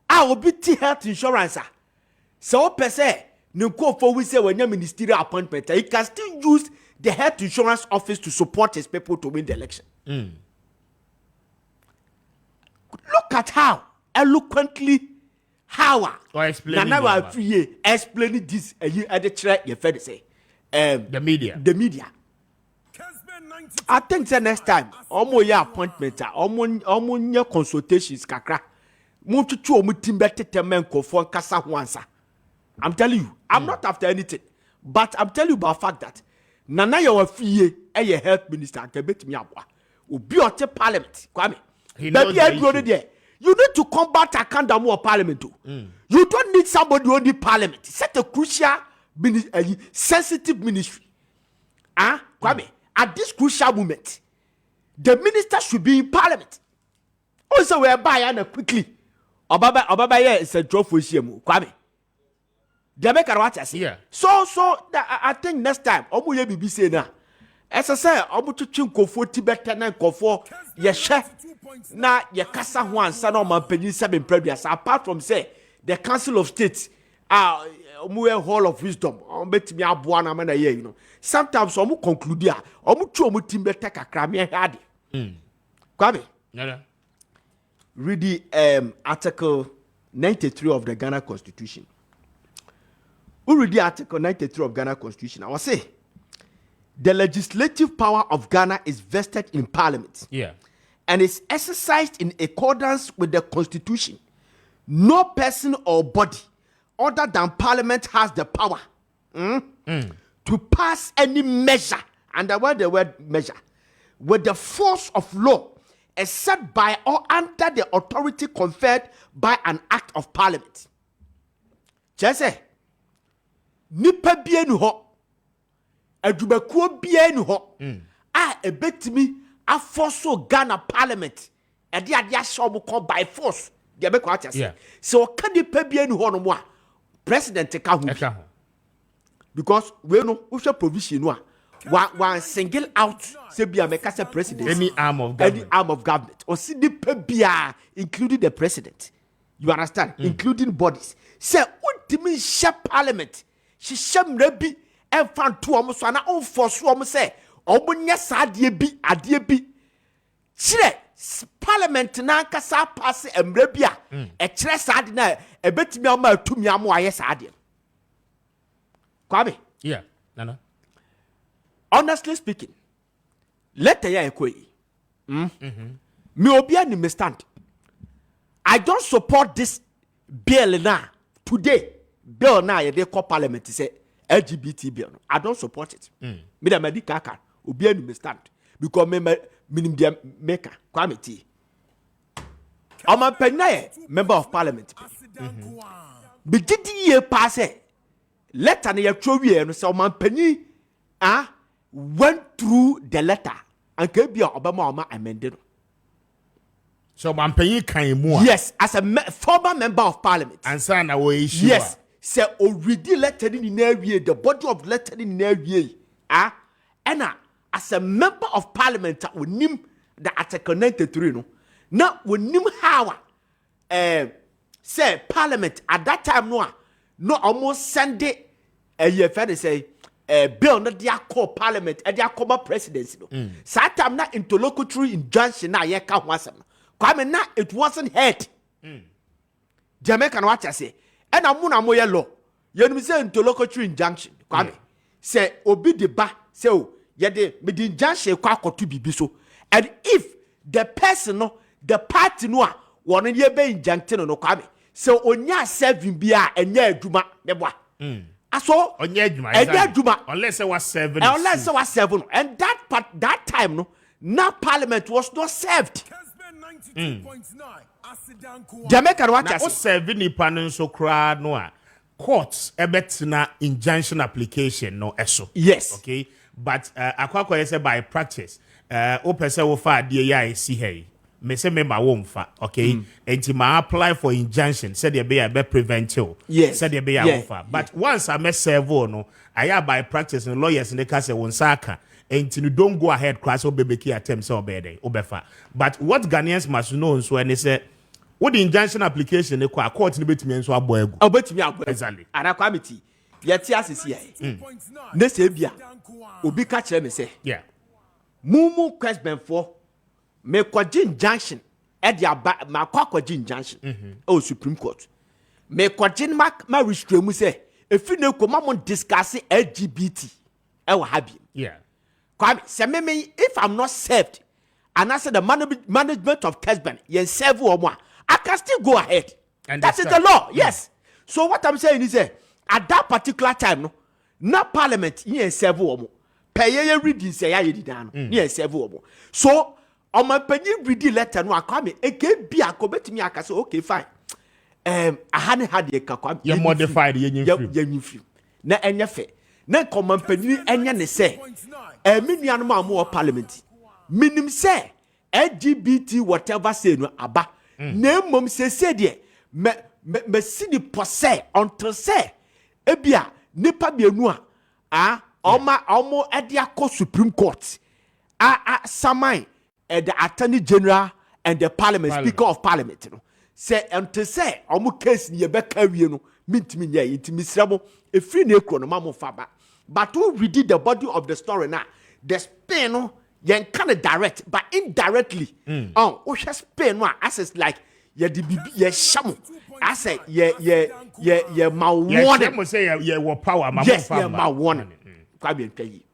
Obi T Health Insurance. So per se, no call for we say when your ministerial appointment, he can still use the health insurance office to support his people to win the election. Look at how eloquently explaining this at the chair you fed say the media. I think the next time omo ya appointment omo consultations kakra mo tutu omo timbe tetemen kofo nkasa ho ansa. I'm telling you, I'm not after anything, but I'm telling you about fact that Nana your fie a health minister can bet me abwa. Obi ote parliament, Kwame. Baby, you need to combat Akandamu of parliament too. You don't need somebody who need parliament. Set a crucial, sensitive ministry. Kwame, at this crucial moment, the minister should be in parliament. Also, we're buying quickly. Obaba is a draw for Shiemu, Kwame. They make a watch as yeah. So I think next time, Omu ye bibi say na. As I say, Omu to chinko for Tibetan and kofo ye chef na ye kasa one son of my penny seven previous. Apart from say the Council of State, Omu Hall of Wisdom, bet me abuana mana ye, you know. Sometimes Omu conclude ya, Omu chomu timbe take a crammy hadi. Kwame, read the article 93 of the Ghana Constitution. Who read the article 93 of Ghana Constitution? I will say, the legislative power of Ghana is vested in Parliament. Yeah. And is exercised in accordance with the Constitution. No person or body other than Parliament has the power to pass any measure, and the word measure, with the force of law, except by or under the authority conferred by an act of Parliament. Jesse. Nipa bienu ho adubakuo bienu ho ebetimi aforso Ghana Parliament e de ade ahye omo by force de be kwa tiase so ka nipa bienu ho no mo a president ka ho because we no wo hwe provision no a one single out say bia make say president any arm of government or see nipa bia including the president, you understand, including bodies say ultimate share Parliament. She sham rebi and found two almost one own for swam say, Obunya sadie bi. Chile Parliament Nankasa pass and rebia a tres adina a bet me on my 2 miamo yes adin. Kwame. Yeah, Nana. Honestly speaking, let the ya ekwe. Me obia ni me stand. I don't support this bill now today. Bill now they call Parliament say LGBT bill. I don't support it. Me da medi kaka obi anu me stand because me minim dia maker Kwame T. Oma penna member of Parliament. Be gidi ye pass letter na ye twowie no say oma penni went through the letter and ke bia obama oma amended. So Mampenyi kan mu. Yes, as a former member of Parliament. And say na we issue. Yes. Say already lettered in the body of lettered in and as a member of Parliament we name the article 93 no now we name how say Parliament at that time no almost send it you fair say bill not their call Parliament and their call presidency no so time na interlocutory injunction na ye ka wasam Kwame na it wasn't heard Jamaican what I say and amuna moye law. You say interlocutory injunction, Kwame. say obi de ba say o ye de me di injunction kwa akoto bibi so, and if the person no the party no a won ye be injunction no Kwame so onya serving bia enya adwuma meboa aso onya adwuma unless it was 7 and that time no now parliament was not served. Kessben 92.9 Jamaica watch us 7 nipa no so kra no a courts ebetina injunction application no eso. Yes. Okay, but akwa say by practice o pese wo fa de ya esi hey me say me ma wo mfa, okay, enti ma apply for injunction said there be prevent you. Yes. Said there be a offer, but once I me serve no I by practice and lawyers in the case won saka enti you don't go ahead class obebeki attempt so obede obefa. But what Ghanaians must know so when they say what the injunction application e kwa court ni betimi enso abo egu obetimi abo exactly ana Kwame yeti asisi ya ne se bia obi ka kire me say yeah mumu Kessben for me kwaji injunction e dia ma kwaji injunction o Supreme Court me kwaji ma restrain mu say efi ne ko ma mo discuss LGBT e wa habi yeah Kwame say me if I'm not served and I said the management of Kessben yen serve omo I can still go ahead. And that is the law. Yes. So what I'm saying is at that particular time, no parliament yen serve omo. Pay reading say ya yedi yen serve omo. So on my penny read letter no Kwame again be akobet me aka say okay fine. I hadn't had a Kwame. You modified yen free. Na enya fe. Na common penny enya ne say me nuanu ma mo parliament. Minim say LGBT whatever say no aba. Na mom say de me see the posse until say ebia nipa bienu a omo e de akọ Supreme Court samai the Attorney General and the Parliament Speaker of Parliament no say until say omo case ni be ka wie no mintimi nya intimi srabo e free na ekro no mamo faba but who read the body of the story now the spin no yen kind of direct but indirectly o hwe spin no access like ye di bibi ye shamo I say ye ma warning ye say ye wo power ma yes ye ma warning kwa bi ntwa yi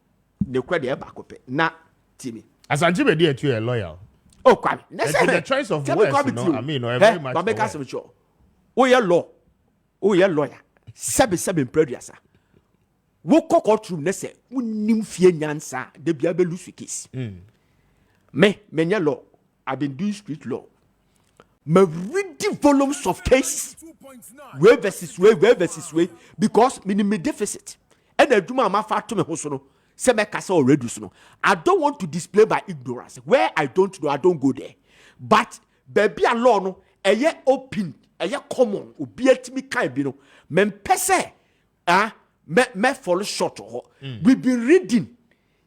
ne kwa de e ba kope na timi Asante be dey to a lawyer oh kwa the choice of words you know I mean no very much but make us sure oh ye lawyer seven producer wo courtroom ne say unim fie nyansa de bia be lose case me nya law I been doing street law me read the volumes of cases way versus way because me deficit and aduma ma fa to me ho so no se me kasa already so no I don't want to display my ignorance where I don't know I don't go there but baby a law no eye open eye common obi atimi kan bi no me pese me fall short we've been reading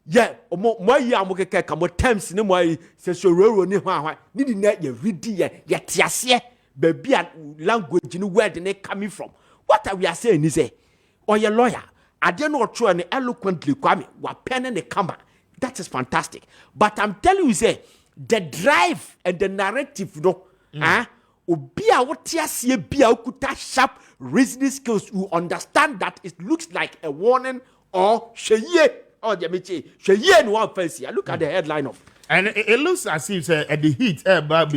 yeah mo yi amokeke ka mo terms ne mo yi se so roro ni hwa ni di na ye read ye tiase baby a language ni word ne coming from what are we are saying is or your lawyer ade no otro and eloquently Kwame wa pen and the camera that is fantastic but I'm telling you say the drive and the narrative no obi a wo tiase bia okuta sharp reasoning skills you understand that it looks like a warning or sheye. Oh, look at the headline of. And it looks as if at the heat.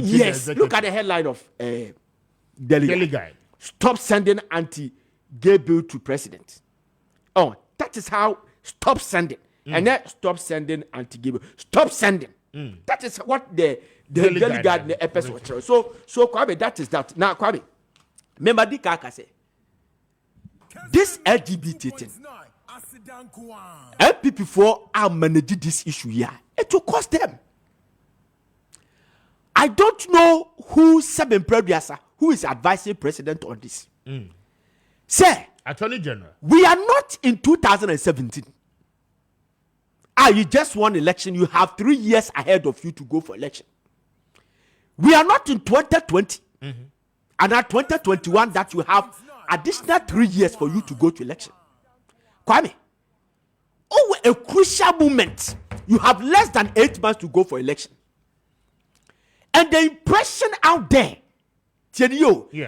Yes, look at the headline of Delhi Guy. Stop sending anti-gay bill to president. Oh, that is how stop sending. And then stop sending anti-gay bill. Stop sending. That is what the Delhi Guy episode. So Kwame, that is that. Now, Kwame, remember the Kaka say this LGBT thing. MPP4 are managing this issue here. It will cost them. I don't know who Seven Producer, who is advising president on this. Say, Attorney General. We are not in 2017. You just won election. You have 3 years ahead of you to go for election. We are not in 2020. And at 2021 that you have additional 3 years for you to go to election. Kwame, a crucial moment. You have less than 8 months to go for election. And the impression out there,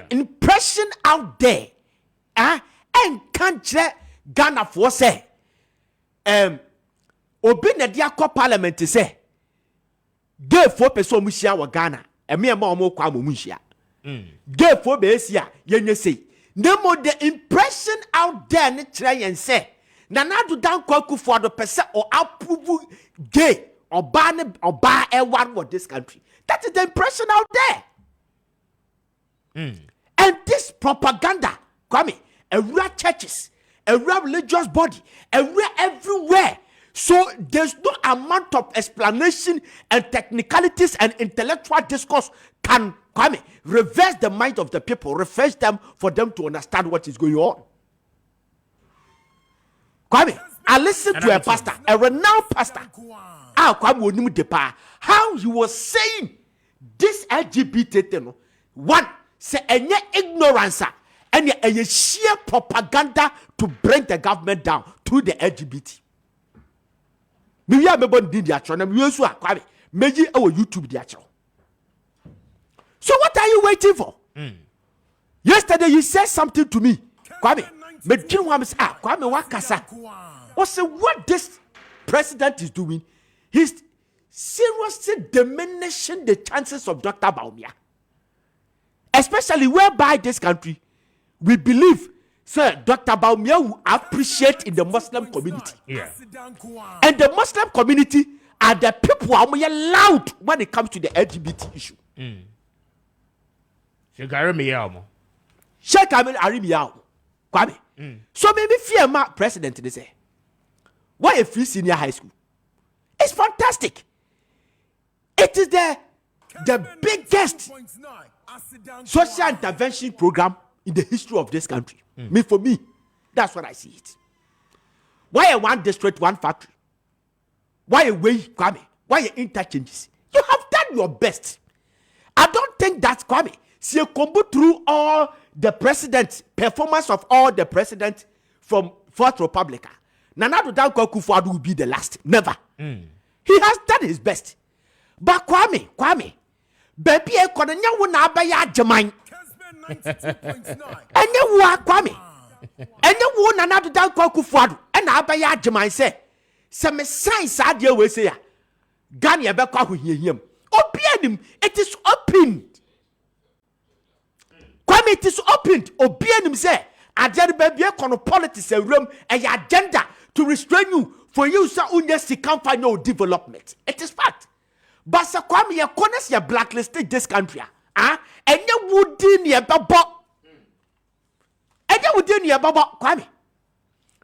impression out there, and can't Ghana for say, obi na dia kɔ parliament sɛ gay for person mu hia wɔ Ghana eme ma ɔmo kwa mo mu hia gay for be esia yenye sei nemo the impression out there ne kyerɛ yɛn sɛ na nadu dan kwakufu ado pese or approve gay or ban one for this country. That is the impression out there. And this propaganda, Kwame, everywhere churches, everywhere religious body, everywhere. So there's no amount of explanation and technicalities and intellectual discourse can, Kwame, reverse the mind of the people, refresh them for them to understand what is going on. Kwame, I listened to a pastor, a renowned pastor, how he was saying this LGBT thing, one, say any ignorance and a sheer propaganda to bring the government down through the LGBT. Me ya me bon di diatro na me yesu akwame meji e wo YouTube diatro. So what are you waiting for? Yesterday you said something to me, Kwame. Me didn't want to say, Kwame wakasa. What this president is doing, he's seriously diminishing the chances of Dr. Bawumia. Especially whereby this country, we believe, sir, Dr. Bawumia will appreciate in the Muslim community. Yeah. And the Muslim community are the people who are loud when it comes to the LGBT issue. Sheikh Arimiya. Sheikh Arimiya. Kwame. So maybe fear my president they say. Why a free senior high school? It's fantastic. It is the biggest social intervention program in the history of this country. For me, that's what I see it. Why a one district, one factory? Why a way, Kwame? Why a interchanges? You have done your best. I don't think that's Kwame. See, combo through all the presidents, performance of all the presidents from Fourth Republic. Nana Addo Dankwa will be the last. Never. He has done his best. But Kwame, baby, I couldn't know when I buy a Jamaican. And you are Kwame. And you won another Dankwa and I buy a Jamaican say. Some signs are the way say. Ganya Beka who hear him. Open him. It is opened. Kwame, it is opened. Open him say. Agenda baby, politics a room and agenda to restrain you for you sir unless can't find no development. It is fact. But sir Kwame, you corners you blacklisted this country. And you would in your babo. And you would in your babo, Kwame.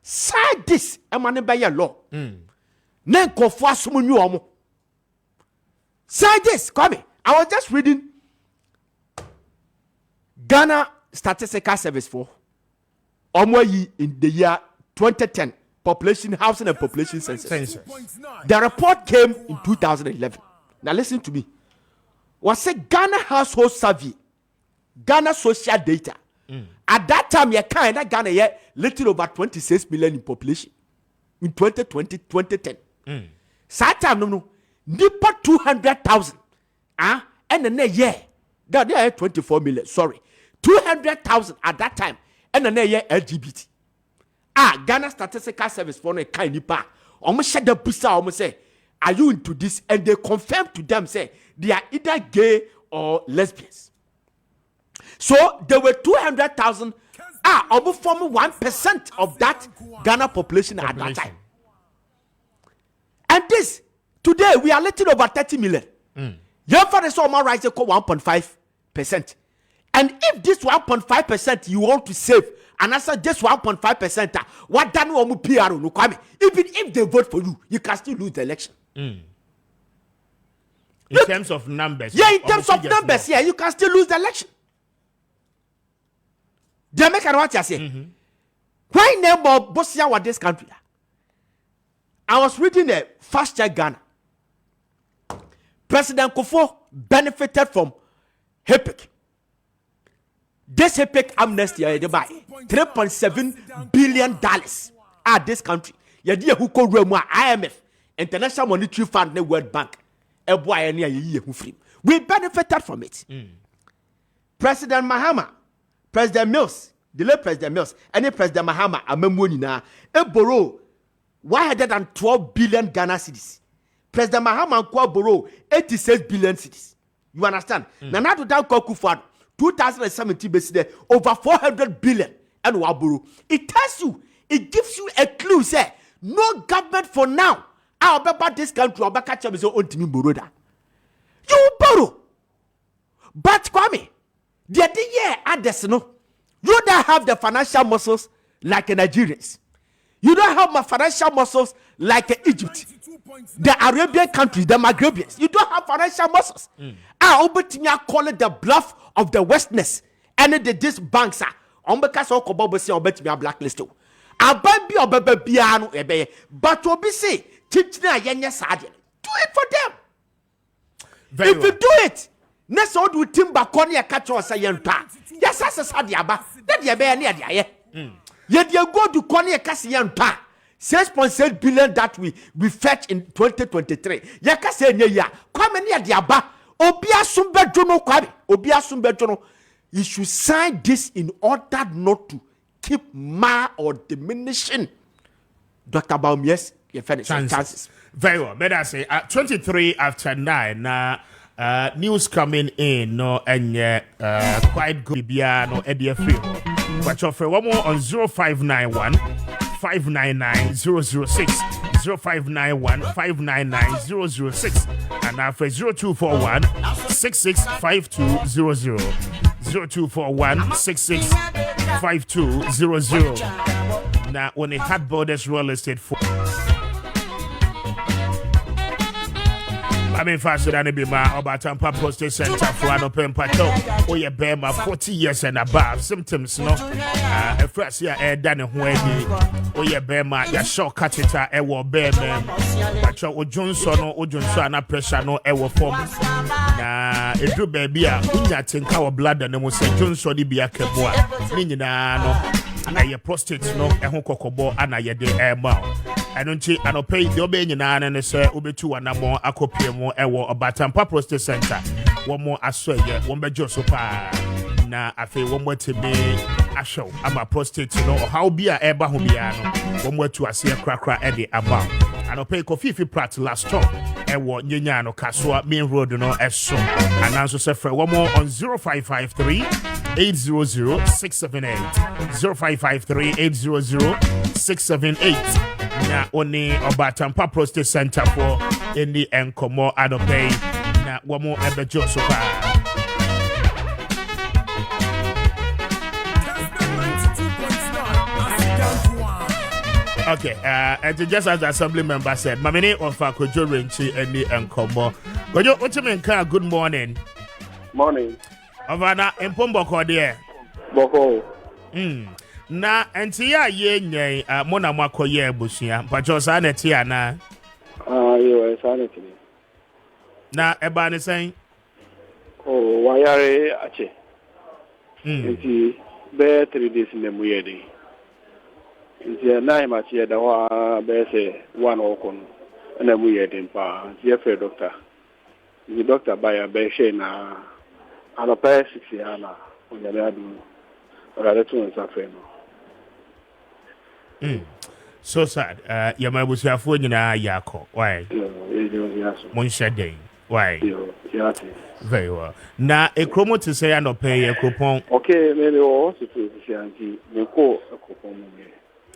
Side this a man by your law. Then go for some new omo. Side this, Kwame. I was just reading Ghana Statistical Service for Omwayi in the year 2010 population housing and population census. The report came in 2011. Now listen to me. Was a Ghana household survey, Ghana social data. At that time, you kind of Ghana yet little over 26 million in population in 2010. That time no nipa 200,000. And then a year that they are 24 million. Sorry, 200,000 at that time. And then year LGBT. Ghana Statistical Service for a kind of pa. Almost shut the pussy. Almost say, are you into this? And they confirm to them say they are either gay or lesbians. So there were 200,000. Almost forming 1% of that Ghana population at that time. And this today we are little over 30 million. Your father saw my rights equal 1.5%. And if this 1.5% you want to save, and I said this 1.5%, what done no PR no Kwame? Even if they vote for you, you can still lose the election. In terms of numbers. Yeah, in terms of numbers, yeah, you can still lose the election. Do you make what you say? Why name of Bosnia was this country? I was reading a Fast Check Ghana. President Kufuor benefited from HEPIC. This epic amnesty they buy $3.7 billion at this country. Yadi who call IMF, International Monetary Fund, the World Bank. We benefited from it. President Mahama, President Mills, the late President Mills, and President Mahama, a borrow 112 billion Ghana cedis. President Mahama borrow 86 billion cedis. You understand? Nana to down Kufuor 2017 basically over 400 billion and borrow. It tells you, it gives you a clue, say no government for now. I'll bet this country, I'll bet catch up his own team borrow that. You borrow. But Kwame, the year at the no, you don't have the financial muscles like the Nigerians. You don't have my financial muscles like Egypt, the Arabian countries, the Maghrebians. You don't have financial muscles. I call it the bluff of the Westness. And these banks are on because of Kobobo bet me a blacklist. I be a piano, but to be say, teach them do it for them. If you do it, next all do timber corner catch us a young pa. Yes, as a sadiaba, that you bear near the yet you go to corner Cassian pa. 6.6 billion that we fetch in 2023. Yaka say ya come near the aba. Obia sumbe jono kwabi. Obia sumbe jono. You should sign this in order not to keep or diminishing Dr. Baum, yes, you finish chances. Very well. May I say 23 after 9 news coming in no and quite good no Eddie Free. But you offer one more on 0591 599 006 0591 599 006 and after 0241 665200 0241 665200. Now when it had borders real estate for I mean, faster than it be my Obatampa Prostate Center for an open patrol. Oh, yeah, bear my 40 years and above. Symptoms, no. A first year, done a way. Oh, yeah, bear my short catheter, bear man. But your Johnson or Johnson, pressure, no, form. If you baby, I think our blood and was a Johnson, be a cabo. Meaning, no, and your prostate, no, a hokokobo, and I de air mouth. I don't see, I don't pay the obeying and say, Ubetu and more, a copy more, a Batampa Prostate Center. One more, I swear, one by Josepa. Now, I feel one more to be a show. I'm a prostate, you know, how be a eba hubiano. One more to a see a cracker at the about. I don't pay coffee prat last talk. Ewo Nyano Kaswa main road, you know, as so. And also say for one more on 0553 800 678 0553 800 678. Na only Obatampa Prostate Center for any enkomo adopay na wamo ebe Josepa. Okay, and just as the assembly member said, Mamini of Kojo Renchi any enkomo. Kojo, what you mean? Good morning. Morning. Ovana Impombo Cordier. Boko. Na entia ye nye mona mwako ye busia pacho sana tia na yo sanity na eba ne sen wayare ache nti be 3 days na mu yedi nti na ma che da wa be se one okon na mu yedi pa ye fe doctor the doctor baya be she na anopa 6 ya na onyame adu ora to nsafe no. So sad. Yamabusiafo nyina yako. Why? Monshade. Why? Very well. Na ekromo to say no pay a coupon. Okay, maybe also to Shanti. We call a coupon.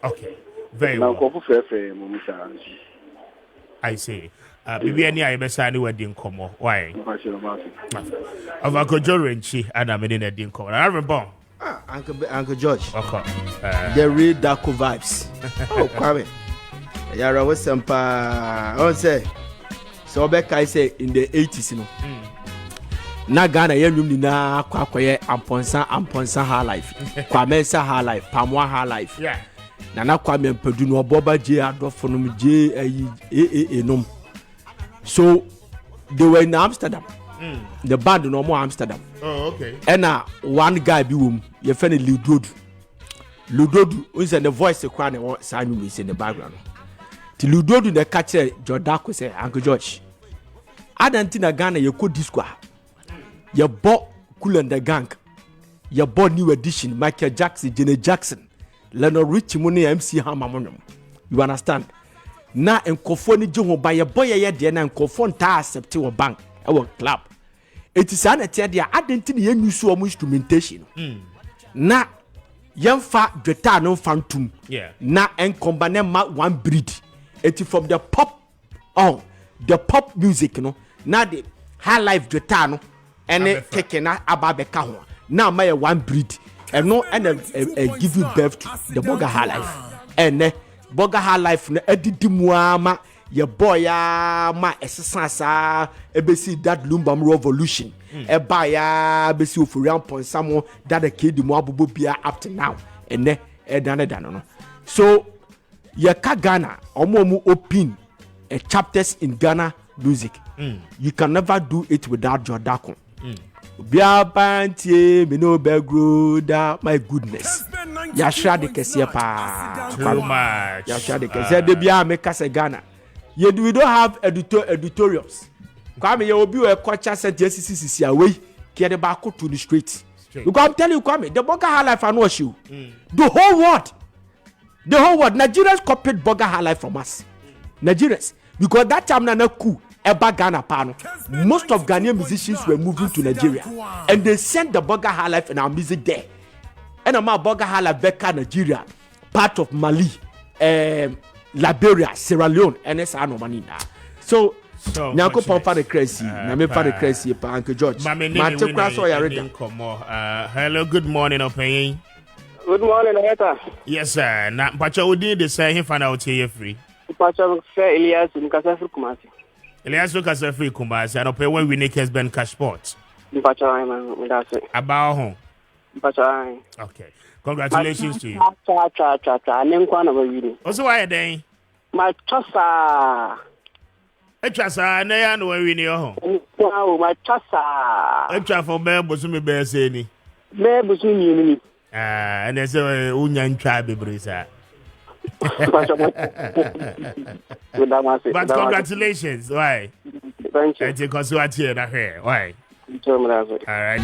Okay. Very well. I say. Bibi any I besani wedding como. Why? Avako Jorenchi and I'm in a dinko. I remember. Uncle George. Okay. The real Darko vibes. Oh, Kwame. Yara was some pa. Say. So back I say in the 80s, you know. Na Ghana yelum na kwakoye amponsa her life. Kwame sa her life, Pamwa her life. Yeah. Nana Kwame Pedu no Boba J adofonum J enum. So they were in Amsterdam. The band no more Amsterdam. Oh, okay. And one guy be your friend Ludodu is the voice of Kwame or Simon is in the background. Till Ludodu the catcher Jodako say Uncle George. I don't think Ghana you could disco. You bought Cool and the Gang. You bought new edition Michael Jackson, Janet Jackson, Leonard Richie Money MC Hammer. You understand? na nkɔfoɔ no gye ho ba yɛbɔ yɛyɛ deɛ na nkɔfoɔ ntaa accept wɔ bank ɛwɔ club eti saa na ɛteɛ deɛ adenti ne yɛn use wɔn instrumentation na yɛmfa dweta no mfa ntum na nkɔmba ne ma one breed eti from the pop music no na the high life dweta no ɛne keke na aba bɛka ho na ma yɛ one breed ɛno ɛna give you birth to the burger high life ɛnɛ burger high life no ɛdidi mu ama yɛ boy ya ma ɛsesa saa ɛbɛsi that lumbam revolution ɛba ya bɛsi oforian ponsamo that the kid mu abobo bia up to now ɛnɛ ɛdane no so yɛka Ghana ɔmo open chapters in Ghana music you can never do it without Jodako bia bantie me no begro da my goodness yashra de kese pa yashra de kese de bia me kase Ghana we don't have editorials Kwame ye obi o culture center sisi away ke de ba ko to the street because I'm telling you Kwame the burger high life and wash you the whole world Nigerians copied burger high life from us Nigerians because that time na cool Eba Ghana Pano. Most of Ghanaian musicians were moving to Nigeria and they sent the burger high life and our music there. And my burger high life Beka Nigeria, part of Mali, Liberia, Sierra Leone, and it's Anomanina. So Nyako Pampa the crazy, Namepa the crazy, Uncle George. Hello, good morning, Opinion. Good morning, Heta. Yes, sir. Now, but you did the same find out here free. Pacha Elias in Kasafu Kumasi. Elias Lucas free Kumasi, and Opay when we make Kessben cash sport. Pacha, that's it. About home. Pacha. Okay. Congratulations to you. Cha. Name Kwana Baby. Also, why a day? My Chasa. A Chasa, and I know where we near home. Wow, my Chasa. A Chafo Bear was me bear saying. Bear was me. And there's a Unyan tribe, Brisa. But congratulations, why? Thank you. And because you are here, why? All right.